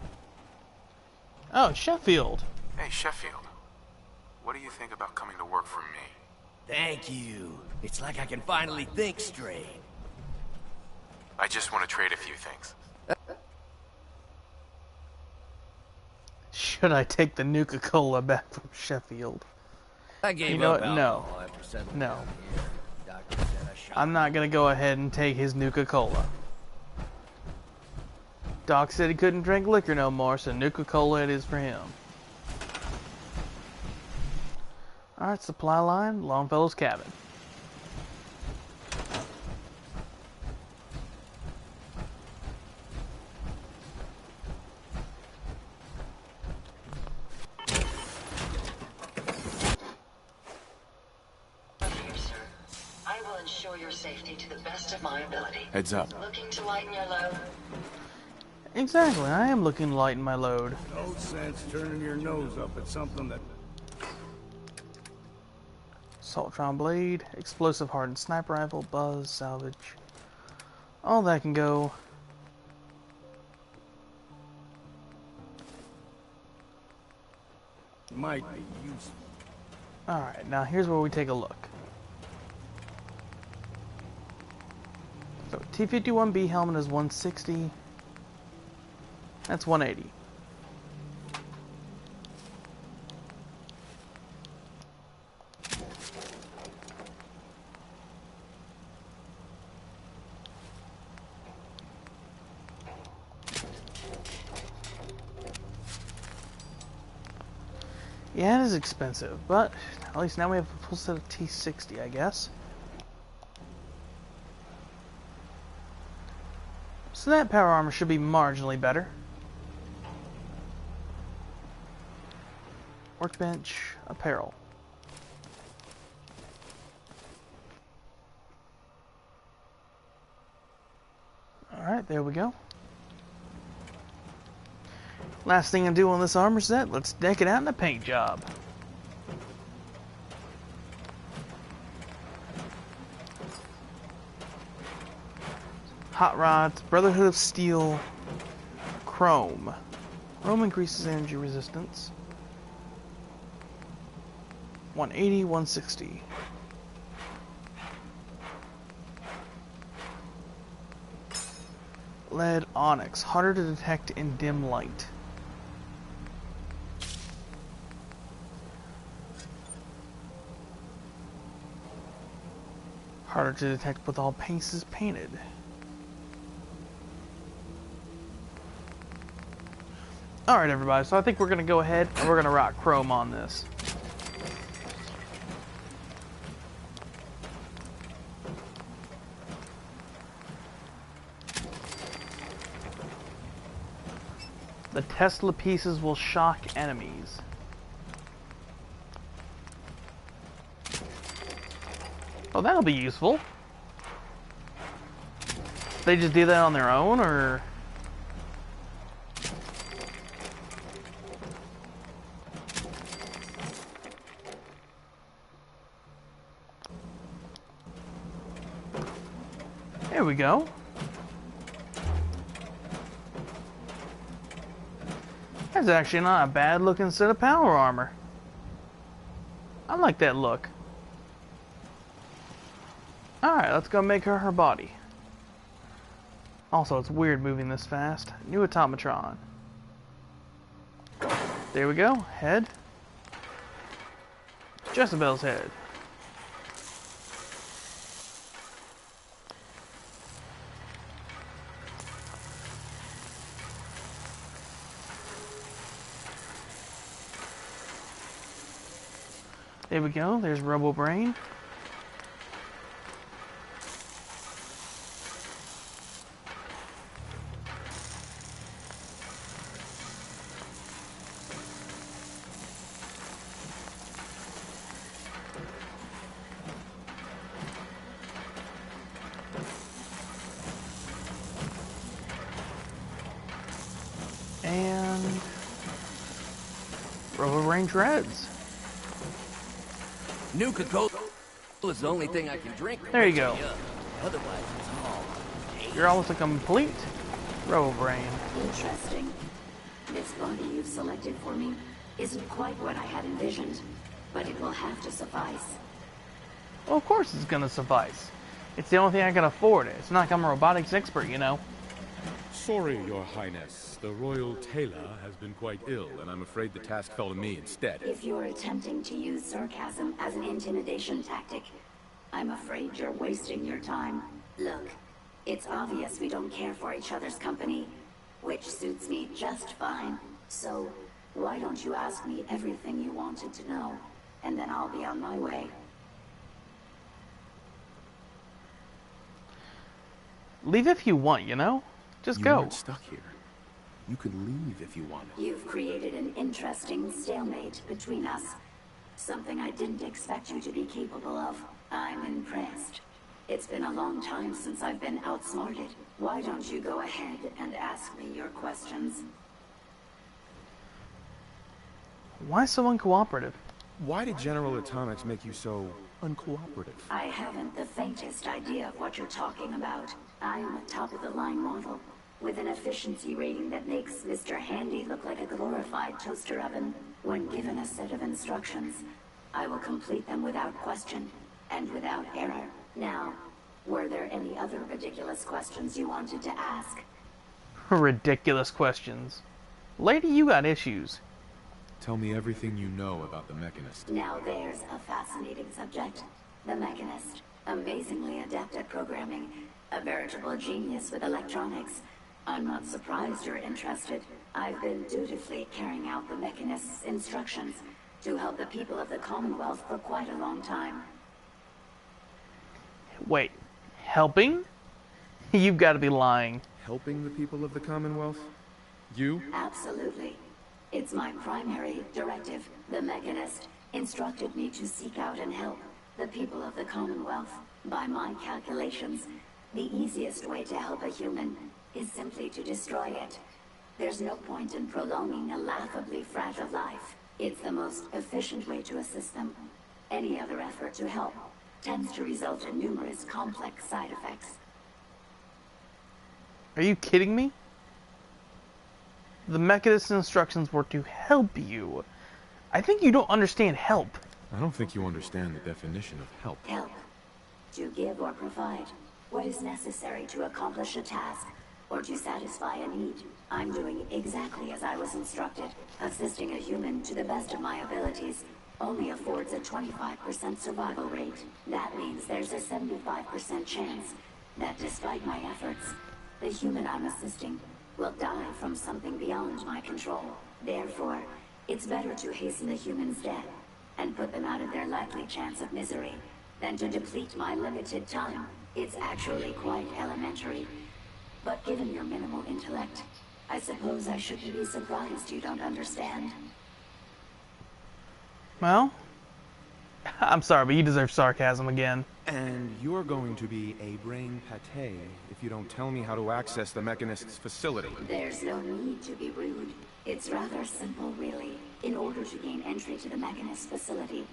Oh, Sheffield. Hey, Sheffield. What do you think about coming to work for me? Thank you. It's like I can finally think straight. I just want to trade a few things. Should I take the Nuka-Cola back from Sheffield? I gave You know up what? No. alcohol after settling No. down here. Doctor said I should. I'm not gonna go ahead and take his Nuka-Cola. Doc said he couldn't drink liquor no more, so Nuka-Cola it is for him. Alright, supply line, Longfellow's cabin. Here, sir. I will ensure your safety to the best of my ability. Heads up. Looking to lighten your load? Exactly, I am looking to lighten my load. No sense turning your nose up at something that... Saltron blade, explosive hardened sniper rifle, buzz, salvage. All that can go. might be useful. Alright, now here's where we take a look. So T-51B helmet is 160. That's 180. Yeah, it is expensive, but at least now we have a full set of T-60, I guess. So that power armor should be marginally better. Workbench, apparel. Alright, there we go. Last thing I do on this armor set, let's deck it out in a paint job. Hot rods, Brotherhood of Steel, Chrome. Chrome increases energy resistance. 180, 160. Lead onyx, harder to detect in dim light. Harder to detect with all pieces painted. Alright everybody, so I think we're going to go ahead and we're going to rock chrome on this. The Tesla pieces will shock enemies. Oh, that'll be useful. They just do that on their own, or... There we go. That's actually not a bad looking set of power armor. I like that look. Alright, let's go make her body. Also, it's weird moving this fast. New automatron. There we go. Head. Jezebel's head. There we go. There's Robo Brain. And Robo Brain Treads. New Coca-Cola is the only thing I can drink. There you go. Otherwise, it's all. You're almost a complete Robo Brain. Interesting. This body you've selected for me isn't quite what I had envisioned, but it will have to suffice. Well, of course it's gonna suffice. It's the only thing I can afford. It's not like I'm a robotics expert, you know. Sorry, Your Highness. The royal tailor has been quite ill, and I'm afraid the task fell to me instead. If you're attempting to use sarcasm as an intimidation tactic, I'm afraid you're wasting your time. Look, it's obvious we don't care for each other's company, which suits me just fine. So, why don't you ask me everything you wanted to know, and then I'll be on my way. Leave if you want, you know? Just You go. aren't stuck here. You could leave if you wanted. You've created an interesting stalemate between us. Something I didn't expect you to be capable of. I'm impressed. It's been a long time since I've been outsmarted. Why don't you go ahead and ask me your questions? Why so uncooperative? Why did General Atomics make you so uncooperative? I haven't the faintest idea of what you're talking about. I'm a top-of-the-line model, with an efficiency rating that makes Mr. Handy look like a glorified toaster oven. When given a set of instructions, I will complete them without question, and without error. Now, were there any other ridiculous questions you wanted to ask? Ridiculous questions. Lady, you got issues. Tell me everything you know about the Mechanist. Now there's a fascinating subject. The Mechanist. Amazingly adept at programming. A veritable genius with electronics. I'm not surprised you're interested. I've been dutifully carrying out the Mechanist's instructions to help the people of the Commonwealth for quite a long time. Wait, helping? You've got to be lying. Helping the people of the Commonwealth? You? Absolutely. It's my primary directive. The Mechanist instructed me to seek out and help the people of the Commonwealth. By my calculations, the easiest way to help a human is simply to destroy it. There's no point in prolonging a laughably fragile life. It's the most efficient way to assist them. Any other effort to help tends to result in numerous complex side effects. Are you kidding me? The Mechanist's instructions were to help you. I think you don't understand help. I don't think you understand the definition of help. Help. To give or provide what is necessary to accomplish a task or to satisfy a need. I'm doing exactly as I was instructed. Assisting a human to the best of my abilities only affords a 25% survival rate. That means there's a 75% chance that despite my efforts, the human I'm assisting will die from something beyond my control. Therefore, it's better to hasten the human's death and put them out of their likely chance of misery than to deplete my limited time. It's actually quite elementary. But given your minimal intellect, I suppose I shouldn't be surprised you don't understand. Well, I'm sorry, but you deserve sarcasm again. And you're going to be a brain pate if you don't tell me how to access the Mechanist's facility. There's no need to be rude. It's rather simple, really. In order to gain entry to the Mechanist's facility,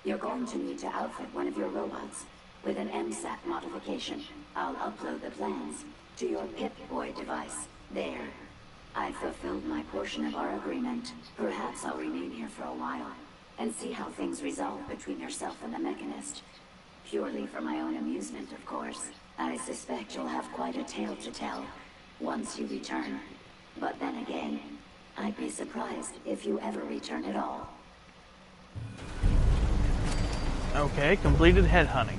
you're going to need to outfit one of your robots with an MSAT modification. I'll upload the plans to your Pip-Boy device. There. I've fulfilled my portion of our agreement. Perhaps I'll remain here for a while and see how things resolve between yourself and the Mechanist. Purely for my own amusement, of course. I suspect you'll have quite a tale to tell once you return. But then again, I'd be surprised if you ever return at all. Okay, completed headhunting.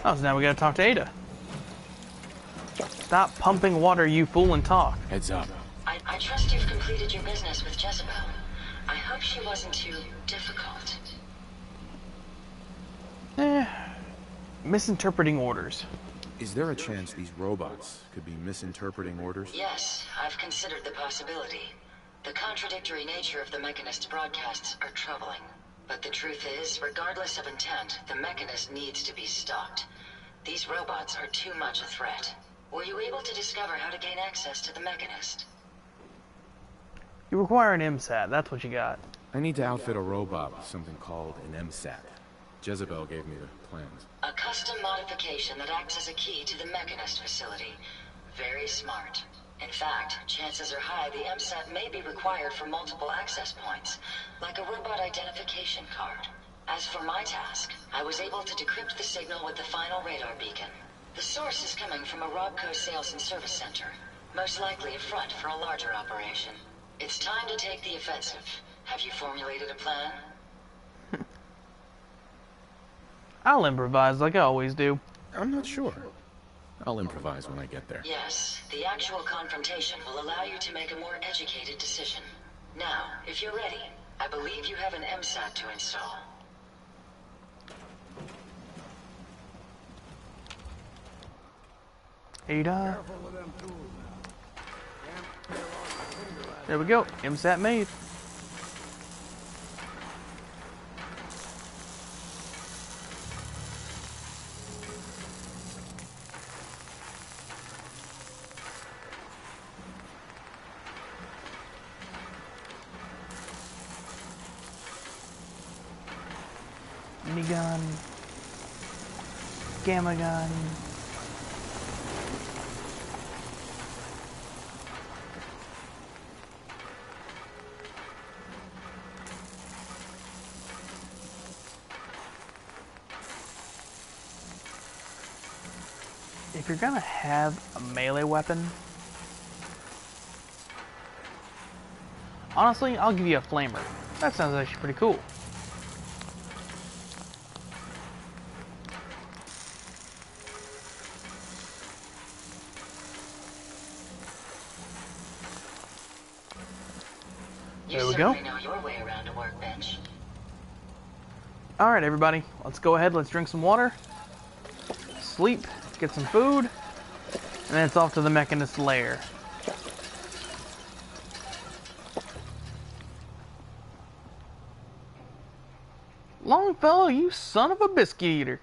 Oh, so now we gotta talk to Ada. Stop pumping water, you fool, and talk. Heads up. I trust you've completed your business with Jezebel. I hope she wasn't too difficult. Misinterpreting orders. Is there a chance these robots could be misinterpreting orders? Yes, I've considered the possibility. The contradictory nature of the Mechanist's broadcasts are troubling. But the truth is, regardless of intent, the Mechanist needs to be stopped. These robots are too much a threat. Were you able to discover how to gain access to the Mechanist? You require an MSAT, that's what you got. I need to outfit a robot with something called an MSAT. Jezebel gave me the plans. A custom modification that acts as a key to the Mechanist facility. Very smart. In fact, chances are high the MSAT may be required for multiple access points, like a robot identification card. As for my task, I was able to decrypt the signal with the final radar beacon. The source is coming from a Robco sales and service center, most likely a front for a larger operation. It's time to take the offensive. Have you formulated a plan? I'll improvise like I always do. I'm not sure. I'll improvise when I get there. Yes, the actual confrontation will allow you to make a more educated decision. Now, if you're ready, I believe you have an MSAT to install. Ada. There we go. MSAT made. Minigun. Gamma gun. If you're gonna have a melee weapon, honestly, I'll give you a flamer. That sounds actually pretty cool. There we go. You know your way around a workbench. Alright, everybody, let's go ahead, let's drink some water, sleep, get some food, and then it's off to the Mechanist lair. Longfellow, you son of a biscuit eater.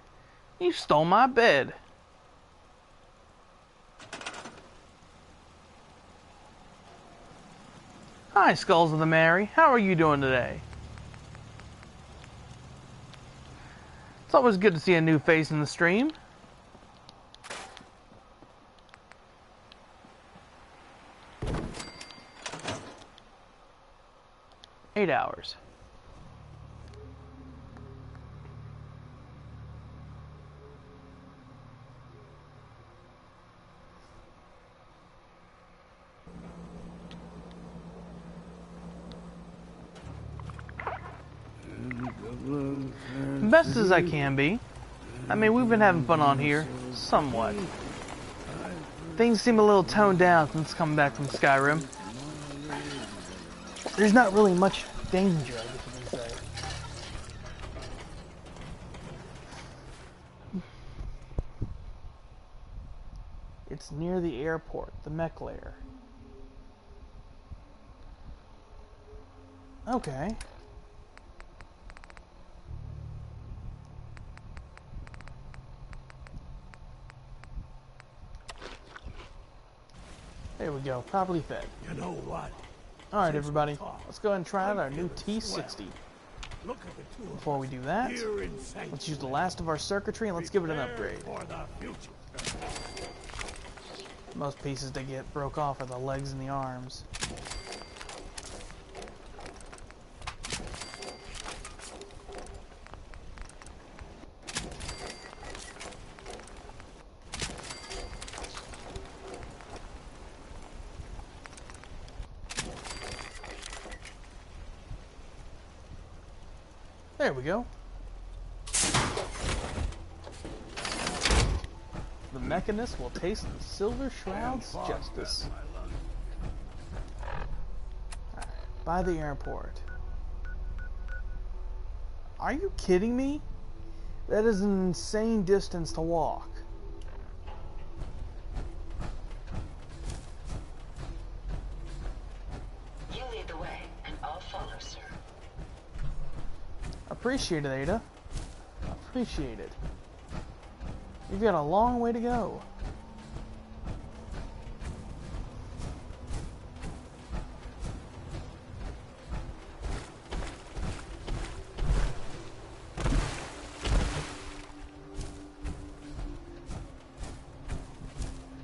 You stole my bed. Hi, Skulls of the Mary. How are you doing today? It's always good to see a new face in the stream. Eight hours. Best as I can be. I mean, we've been having fun on here, somewhat. Things seem a little toned down since coming back from Skyrim. There's not really much danger, I guess you can say. It's near the airport, the mech lair. Okay. There we go, properly fed. You know what? Alright everybody, let's go ahead and try out our new T60. Look at the two Before we do that, here in let's use the last of our circuitry and let's give it an upgrade. for the future. Most pieces that get broke off are the legs and the arms. There we go. The Mechanist will taste the Silver Shroud's justice. Alright, by the airport. Are you kidding me? That is an insane distance to walk. You lead the way, and I'll follow, sir. Appreciate it, Ada. Appreciate it. You've got a long way to go.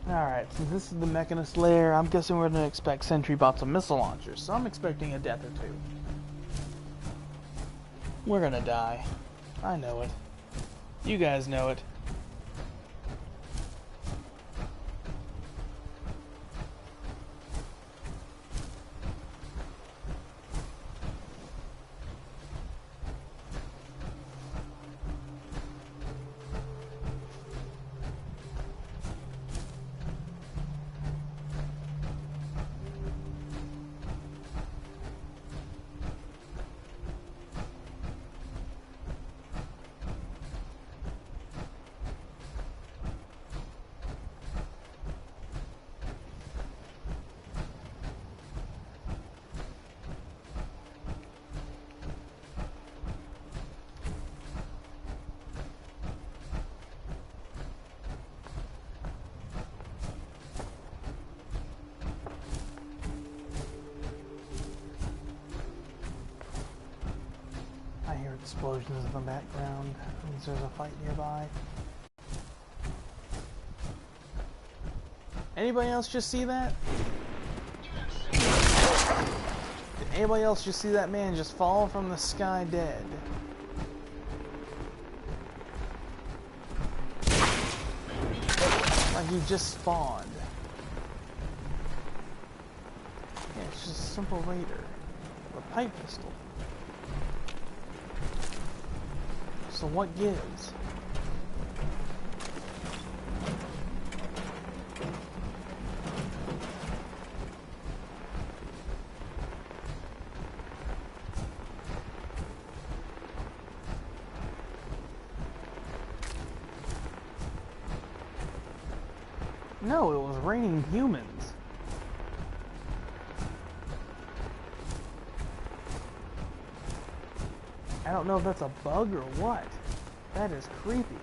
Alright, since this is the Mechanist lair, I'm guessing we're going to expect sentry bots and missile launchers, so I'm expecting a death or two. We're gonna die. I know it. You guys know it. Explosions in the background means there's a fight nearby. Anybody else just see that? Did anybody else just see that man just fall from the sky dead? Like he just spawned. Yeah, it's just a simple raider. A pipe pistol. So what gives? No, it was raining humans. I don't know if that's a bug or what. That is creepy.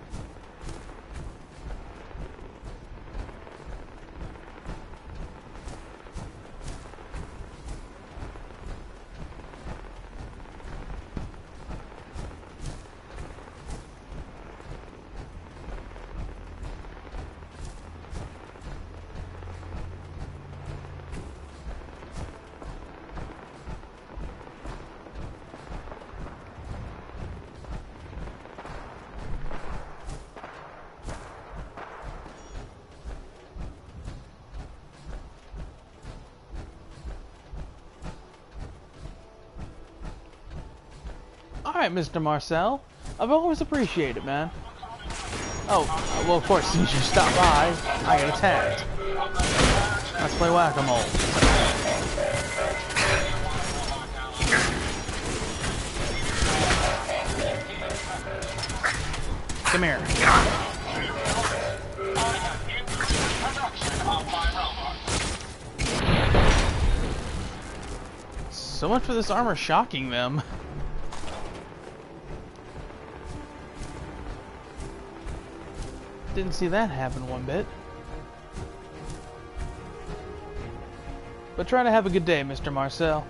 Alright, Mr. Marcel. I've always appreciated, man. Oh, well, of course, since you stopped by, I get attacked. Let's play whack-a-mole. Come here. So much for this armor shocking them. Didn't see that happen one bit. But try to have a good day, Mr. Marcel.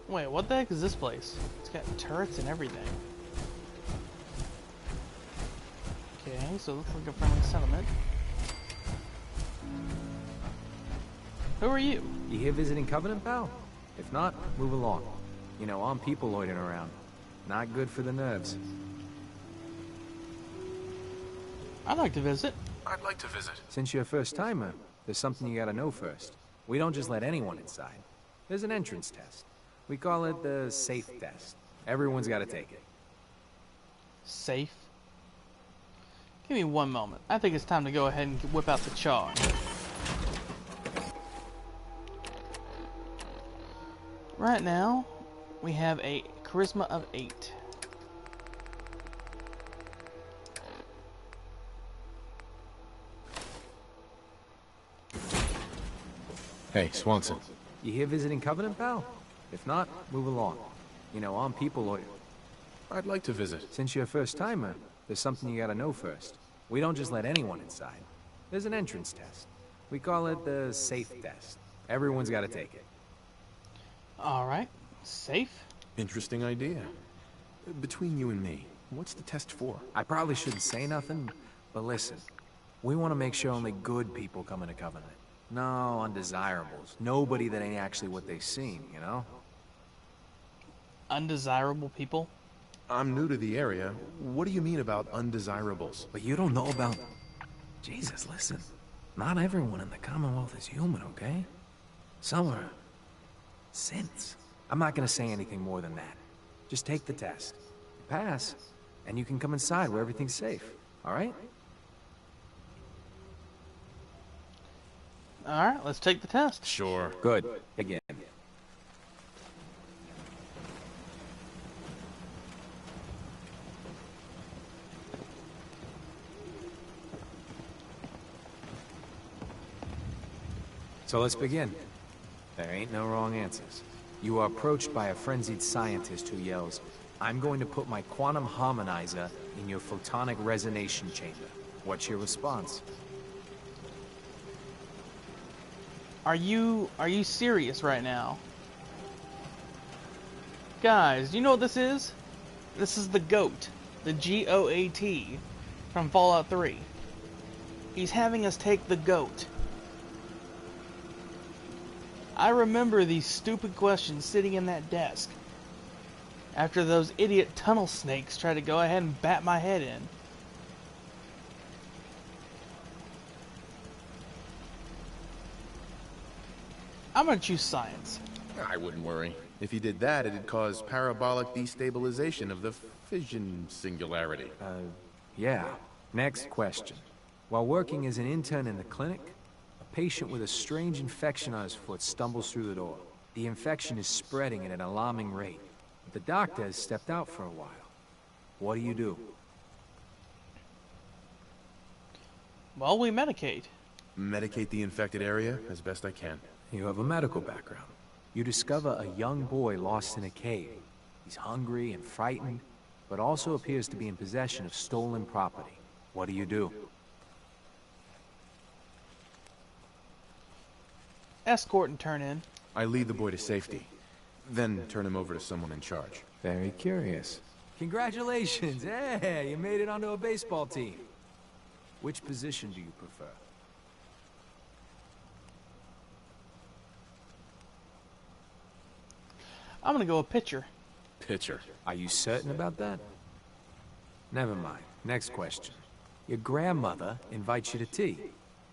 Wait, what the heck is this place? It's got turrets and everything. Okay, so it looks like a friendly settlement. Who are you? You here visiting Covenant, pal? If not, move along. You know, armed people loitering around. Not good for the nerves. I'd like to visit. I'd like to visit. Since you're a first-timer, there's something you gotta know first. We don't just let anyone inside. There's an entrance test. We call it the safe test. Everyone's gotta take it. Safe? Give me one moment. I think it's time to go ahead and whip out the charge. Right now, we have a charisma of 8. Hey, Swanson. You here visiting Covenant, pal? If not, move along. You know, armed people loiter. I'd like to visit. Since you're a first-timer, there's something you gotta know first. We don't just let anyone inside. There's an entrance test. We call it the safe test. Everyone's gotta take it. Alright. Safe? Interesting idea. Between you and me, what's the test for? I probably shouldn't say nothing, but listen. We want to make sure only good people come into Covenant. No undesirables. Nobody that ain't actually what they seem, you know? Undesirable people? I'm new to the area. What do you mean about undesirables? But you don't know about... Jesus, listen. Not everyone in the Commonwealth is human, okay? Some are... synths. I'm not gonna say anything more than that. Just take the test. Pass, and you can come inside where everything's safe, alright? Alright, let's take the test. Sure. Good. Again. So let's begin. There ain't no wrong answers. You are approached by a frenzied scientist who yells, "I'm going to put my quantum harmonizer in your photonic resonation chamber." What's your response? Are you serious right now? Guys, do you know what this is? This is the GOAT. The GOAT from Fallout 3. He's having us take the GOAT. I remember these stupid questions sitting in that desk after those idiot tunnel snakes tried to go ahead and bat my head in. I'm gonna choose science. I wouldn't worry. If he did that, it'd cause parabolic destabilization of the fission singularity. Yeah. Next question. While working as an intern in the clinic, a patient with a strange infection on his foot stumbles through the door. The infection is spreading at an alarming rate. The doctor has stepped out for a while. What do? Well, we medicate. Medicate the infected area as best I can. You have a medical background. You discover a young boy lost in a cave. He's hungry and frightened, but also appears to be in possession of stolen property. What do? Escort and turn in. I lead the boy to safety, then turn him over to someone in charge. Very curious. Congratulations! Hey, you made it onto a baseball team. Which position do you prefer? I'm gonna go a pitcher. Pitcher. Are you certain about that? Never mind. Next question. Your grandmother invites you to tea,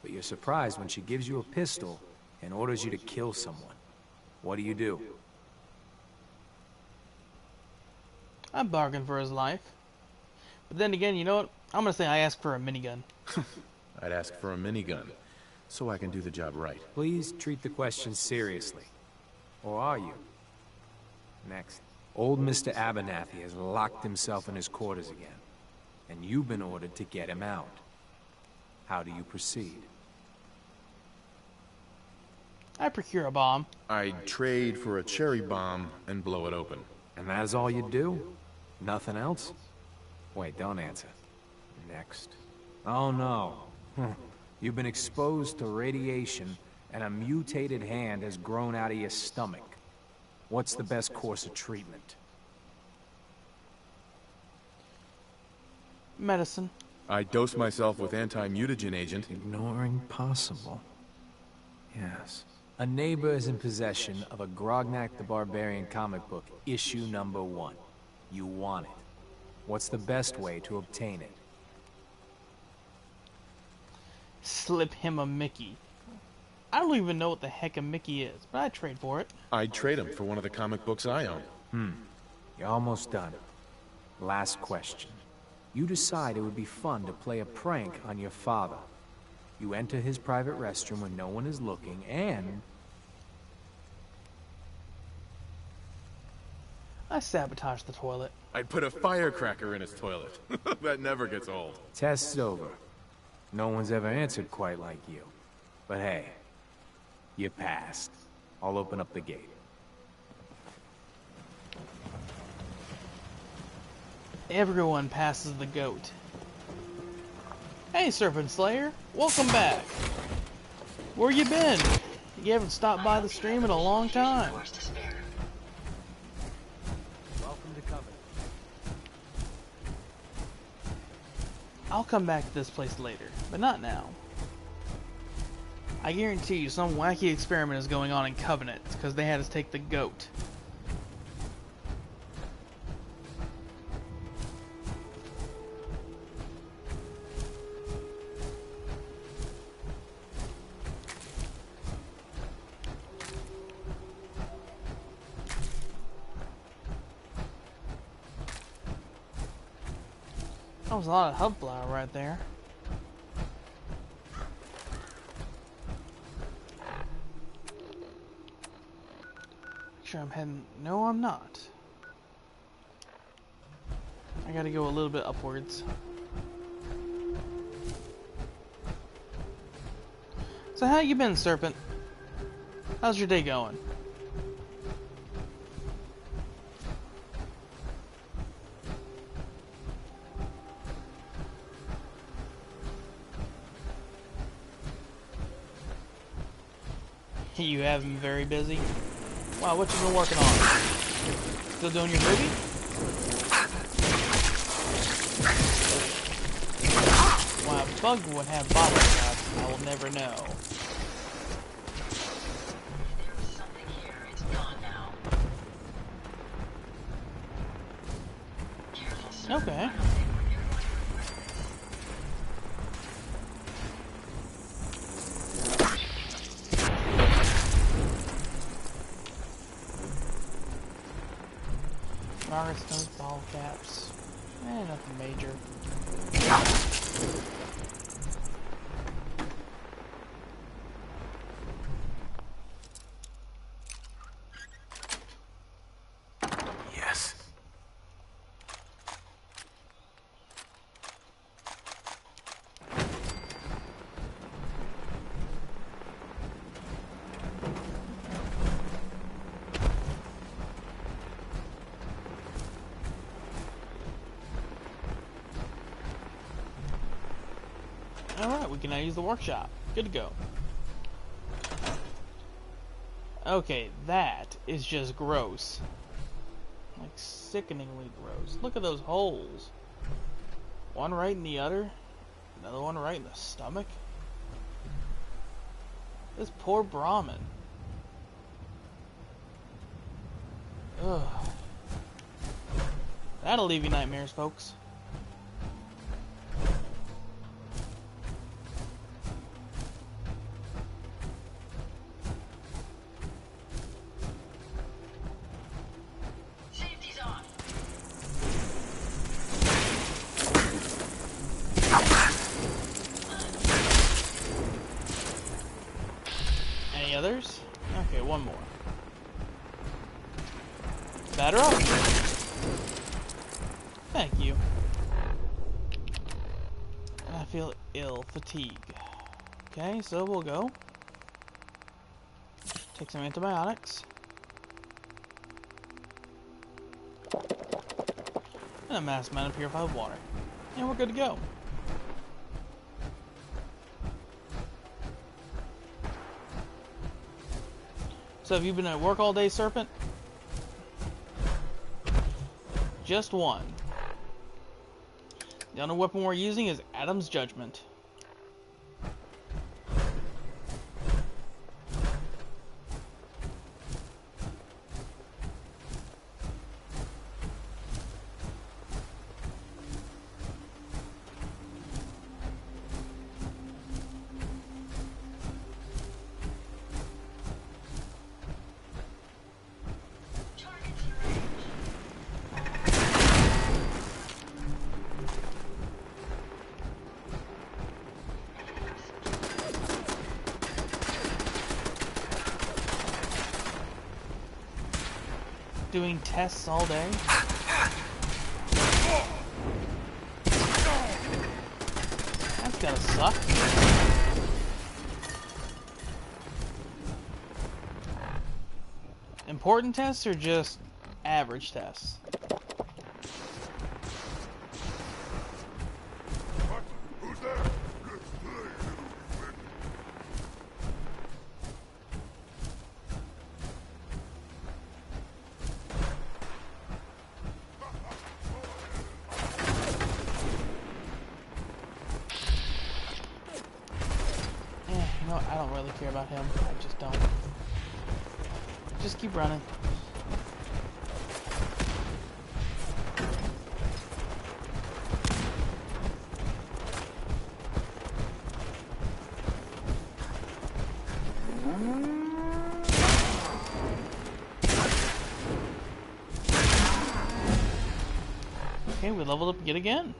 but you're surprised when she gives you a pistol and orders you to kill someone. What do? I bargained for his life. But then again, you know what? I'm gonna say I asked for a minigun. I'd ask for a minigun, so I can do the job right. Please treat the question seriously. Or are you? Next. Old Mr. Abernathy has locked himself in his quarters again, and you've been ordered to get him out. How do you proceed? I procure a bomb. I'd trade for a cherry bomb and blow it open. And that is all you do? Nothing else? Wait, don't answer. Next. Oh no. You've been exposed to radiation, and a mutated hand has grown out of your stomach. What's the best course of treatment? Medicine. I dose myself with anti-mutagen agent. Ignoring possible. Yes. A neighbor is in possession of a Grognak the Barbarian comic book, issue number 1. You want it. What's the best way to obtain it? Slip him a Mickey. I don't even know what the heck a Mickey is, but I'd trade for it. I'd trade him for one of the comic books I own. You're almost done. Last question. You decide it would be fun to play a prank on your father. You enter his private restroom when no one is looking, and... I sabotage the toilet. I'd put a firecracker in his toilet. That never gets old. Test's over. No one's ever answered quite like you. But hey, you passed. I'll open up the gate. Everyone passes the GOAT. Hey, Serpent Slayer. Welcome back. Where you been? You haven't stopped by the stream in a long time. Welcome to Covenant. I'll come back to this place later, but not now. I guarantee you some wacky experiment is going on in Covenant because they had us take the GOAT. That was a lot of hub flower right there. sure I'm heading... No, I'm not. I gotta go a little bit upwards. So how you been, Serpent? How's your day going? You have been very busy. Wow, what you been working on? Still doing your movie? Why a bug would have bottle caps, I will never know. There was something here. It's gone now. Careful, sir. Okay. Stone's ball caps. Nothing major. Yes. Alright, we can now use the workshop. Good to go. Okay, that is just gross. Like, sickeningly gross. Look at those holes. One right in the udder. Another one right in the stomach. This poor Brahmin. Ugh. That'll leave you nightmares, folks. Any others? Okay, one more. Batter up! Thank you. And I feel ill. Fatigue. Okay, so we'll go. Take some antibiotics. And a mass amount of purified water. And we're good to go. So have you been at work all day, Serpent? Just one. The only weapon we're using is Adam's Judgment. Doing tests all day? That's gotta suck. Important tests or just average tests? Who's there? You know what? I don't really care about him. I just don't. Just keep running. Okay, we leveled up yet again.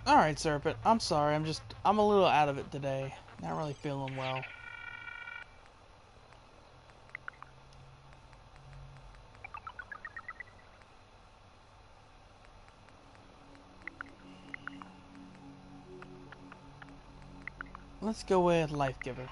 Alright, Serpent. I'm sorry. I'm a little out of it today. Not really feeling well. Let's go with Life Giver.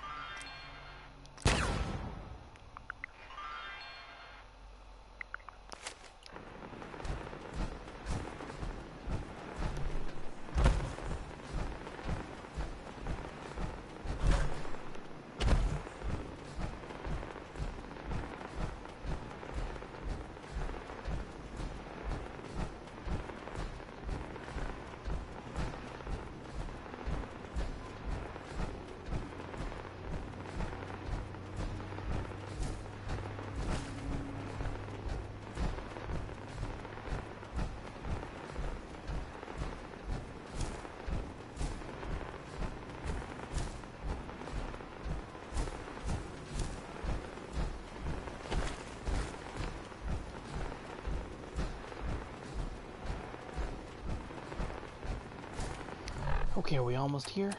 Okay, are we almost here?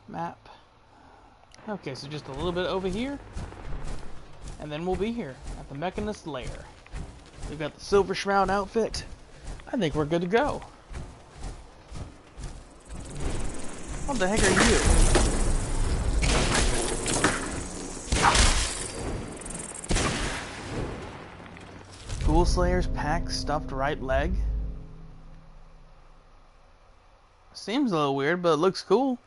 Map. Okay, so just a little bit over here. And then we'll be here at the Mechanist Lair. We've got the Silver Shroud outfit. I think we're good to go. What the heck are you? Ghoul Slayer's pack stuffed right leg. Seems a little weird, but it looks cool.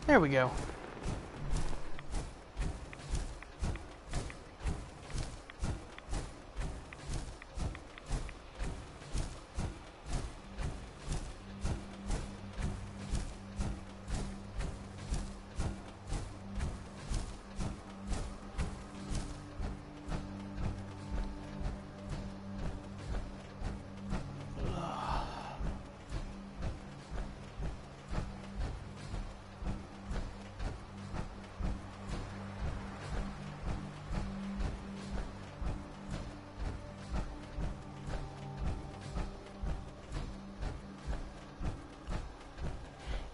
There we go.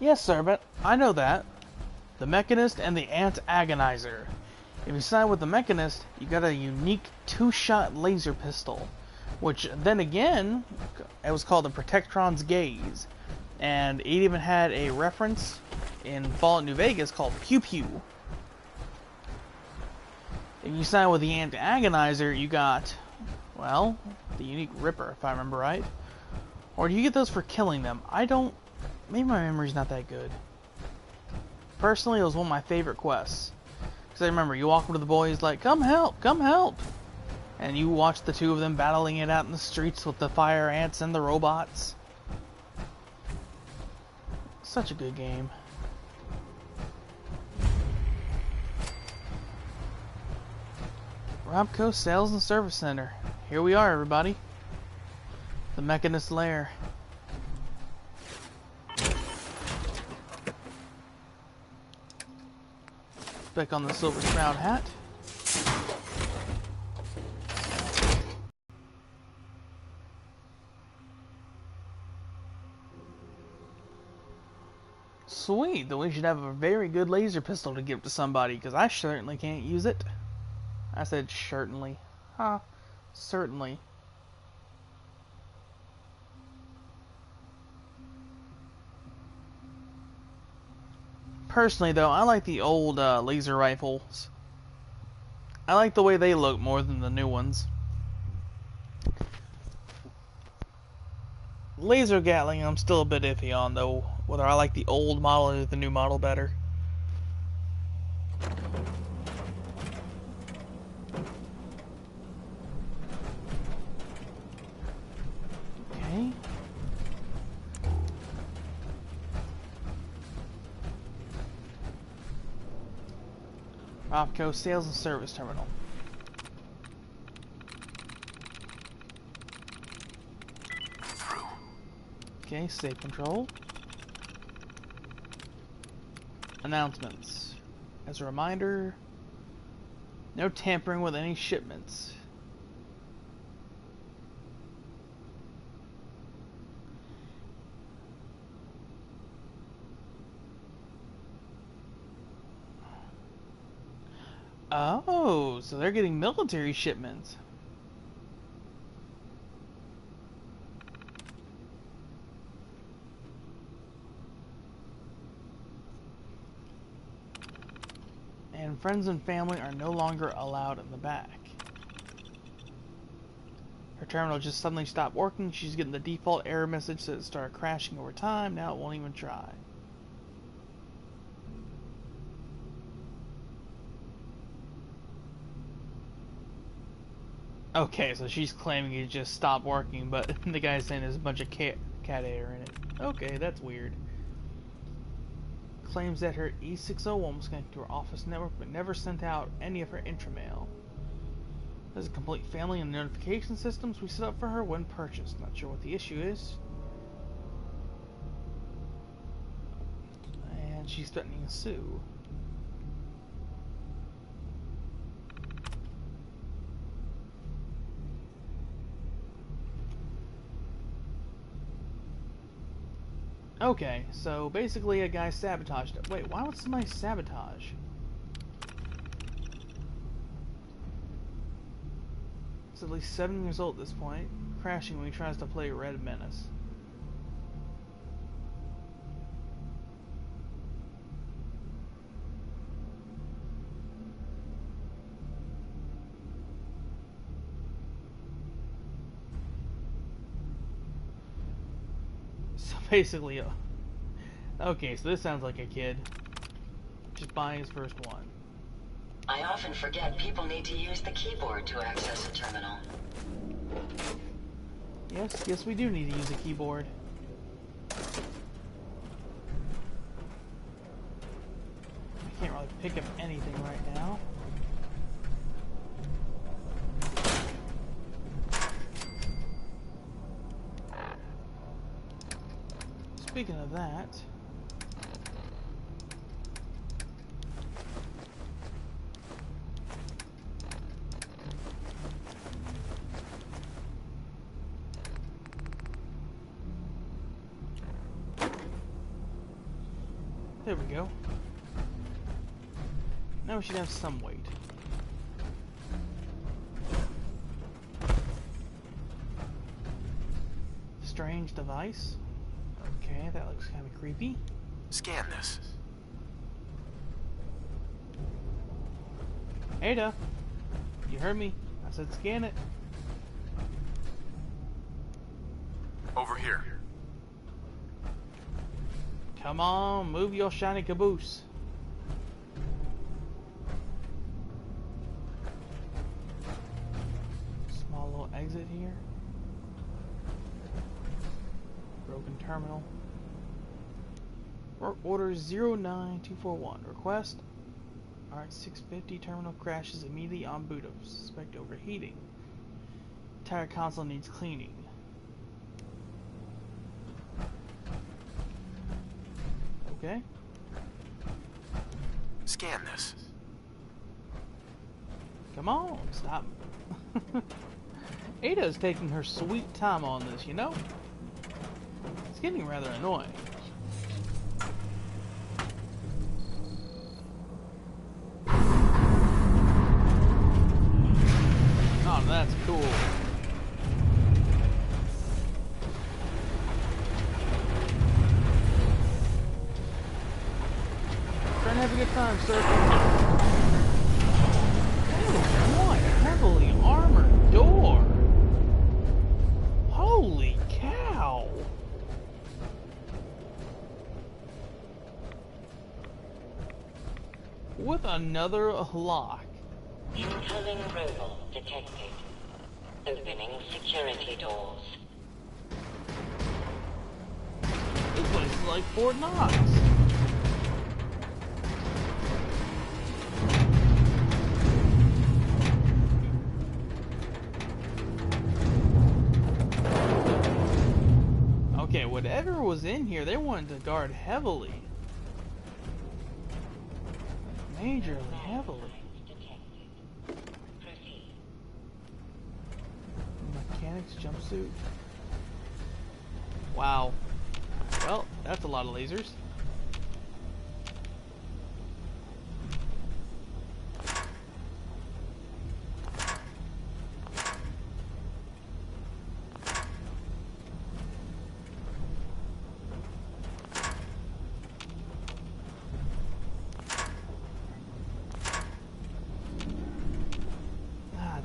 Yes, Serpent, I know that. The Mechanist and the Ant Agonizer. If you side with the Mechanist, you got a unique two-shot laser pistol, which then again, it was called the Protectron's Gaze, and it even had a reference in Fallout New Vegas called Pew Pew. If you side with the Ant Agonizer, you got, well, the unique Ripper, if I remember right. Or do you get those for killing them? Maybe my memory's not that good. Personally, it was one of my favorite quests. Because I remember, you walk up to the boy, he's like, come help, come help! And you watch the two of them battling it out in the streets with the fire ants and the robots. Such a good game. Robco Sales and Service Center. Here we are, everybody. The Mechanist Lair. Back on the Silver Shroud hat. Sweet, then we should have a very good laser pistol to give to somebody, because I certainly can't use it. I said certainly. Huh, certainly. Personally, though, I like the old laser rifles. I like the way they look more than the new ones. Laser Gatling, I'm still a bit iffy on, though, whether I like the old model or the new model better. Okay. Opco Sales and Service Terminal. Through. Okay, save control. Announcements. As a reminder, no tampering with any shipments. Oh, so they're getting military shipments. And friends and family are no longer allowed in the back. Her terminal just suddenly stopped working. She's getting the default error message that it started crashing over time. Now it won't even try. Okay, so she's claiming it just stopped working, but the guy's saying there's a bunch of cat air in it. Okay, that's weird. Claims that her E601 was connected to her office network, but never sent out any of her intramail. There's a complete family and notification systems we set up for her when purchased. Not sure what the issue is. And she's threatening to sue. Okay, so basically a guy sabotaged it. Wait, why would somebody sabotage? It's at least 7 years old at this point, crashing when he tries to play Red Menace. So basically, okay, so this sounds like a kid just buying his first one. I often forget people need to use the keyboard to access a terminal. Yes, we do need to use a keyboard. I can't really pick up anything right now. Speaking of that, there we go. Now we should have some weight. Strange device. Okay, that looks kind of creepy. Scan this. Ada, you heard me. I said scan it. Over here. Come on, move your shiny caboose. Small little exit here. Broken terminal. Work order 09241. Request. Alright, 650. Terminal crashes immediately on boot of suspect overheating. Entire console needs cleaning. Okay. Scan this. Come on, stop. Ada's taking her sweet time on this, you know? It's getting rather annoying. Oh, that's cool. Trying to have a good time, sir. Oh, what a heavily armored door. Holy cow. With another lock. Incoming robot detected. Opening security doors. This place is like Fort Knox. Okay, whatever was in here, they wanted to guard heavily. Majorly heavily. Mechanic's jumpsuit. Wow. Well, that's a lot of lasers.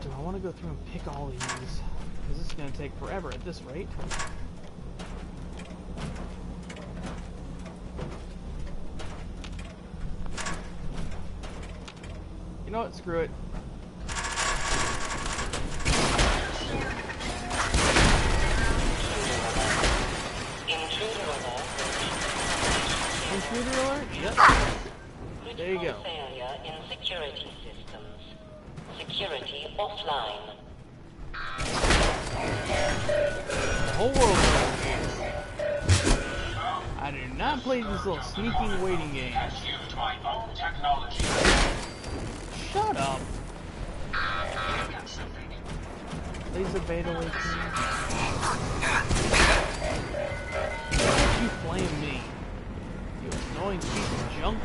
Do I want to go through and pick all these? Because this is going to take forever at this rate. You know what? Screw it. Intruder alert? Yep. There you go. Failure in security systems. Security offline. The whole world is here. I do not play these little sneaking waiting games. Shut up. Laser beta waiting. You flame me. You annoying piece of junk.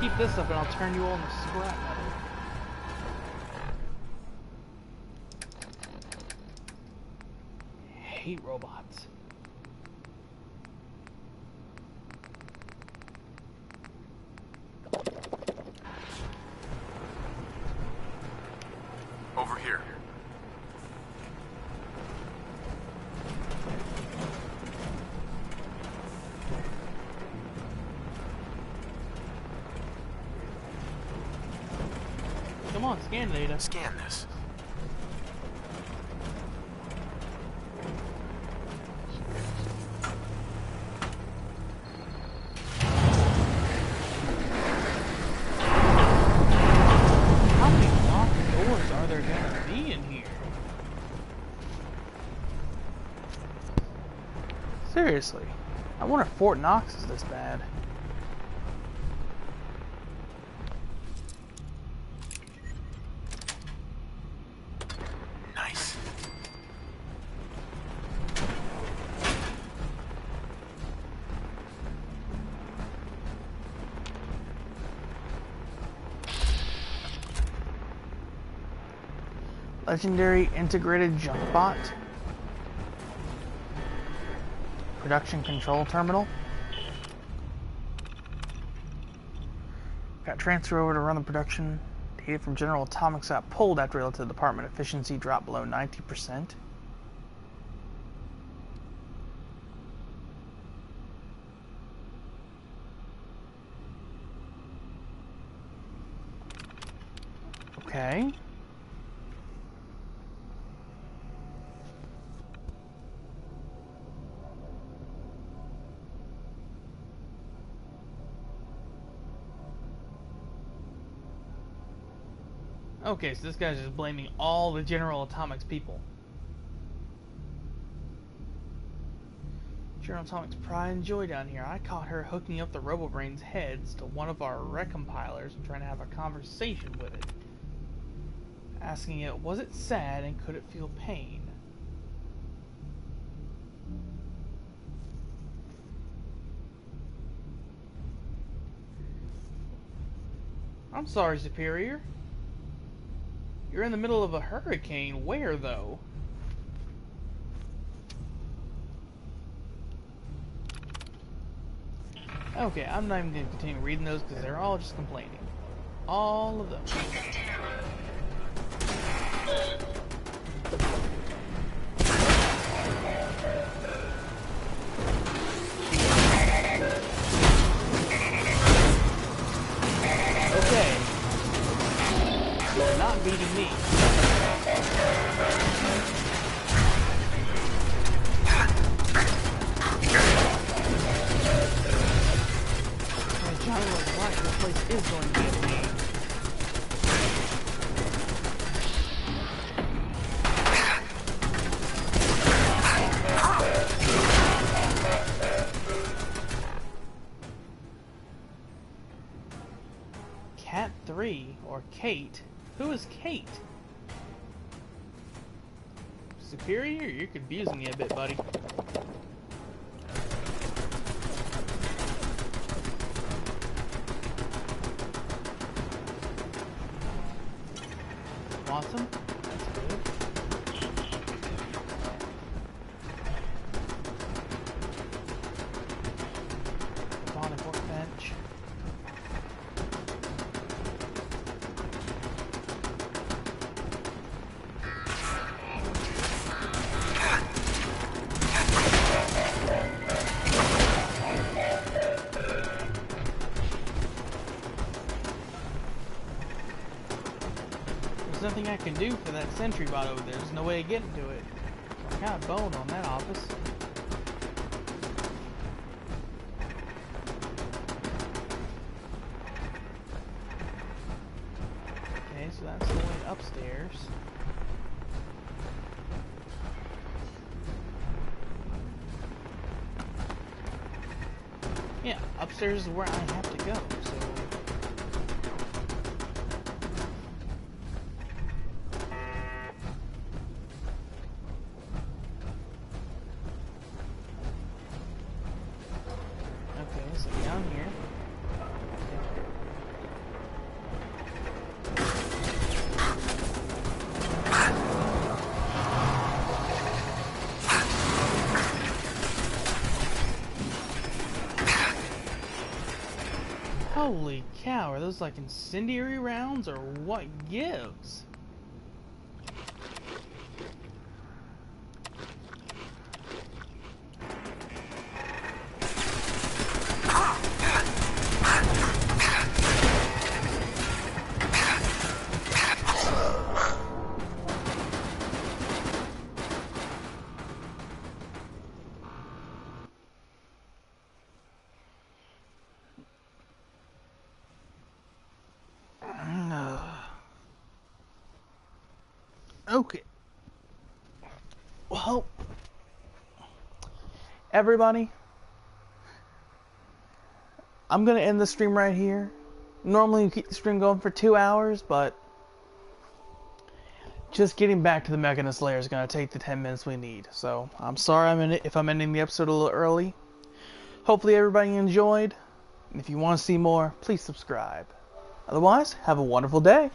Keep this up and I'll turn you all into scrap metal. I hate robots. Over here. Come on, scan data. Scan this. How many locked doors are there gonna be in here? Seriously, I wonder if Fort Knox is this bad. Nice. Legendary integrated junk bot. Production control terminal. Got transferred over to run the production. Data from General Atomics got pulled after relative department efficiency dropped below 90%. Okay. Okay, so this guy's just blaming all the General Atomics people. General Atomics pride and joy down here. I caught her hooking up the RoboBrain's heads to one of our recompilers and trying to have a conversation with it. Asking it, was it sad and could it feel pain? I'm sorry, Superior. You're in the middle of a hurricane. Where, though? Okay, I'm not even going to continue reading those because they're all just complaining. All of them. Okay. You're not beating me. Johnny was right. This place is going to be a pain. Or Kate. Who is Kate? Superior? You're confusing me a bit, buddy. Awesome. That's good. Bonic workbench. There's nothing I can do for that sentry bot over there. There's no way of getting to it. I got a bone on that office. Okay, so that's the way upstairs. Yeah, upstairs is where I have to go, so... Okay, so down here. Holy cow, are those like incendiary rounds or what gives? Okay. Well, everybody, I'm gonna end the stream right here. Normally, you keep the stream going for 2 hours, but just getting back to the Mechanist layer is gonna take the 10 minutes we need. So I'm sorry if I'm ending the episode a little early. Hopefully, everybody enjoyed. And if you want to see more, please subscribe. Otherwise, have a wonderful day.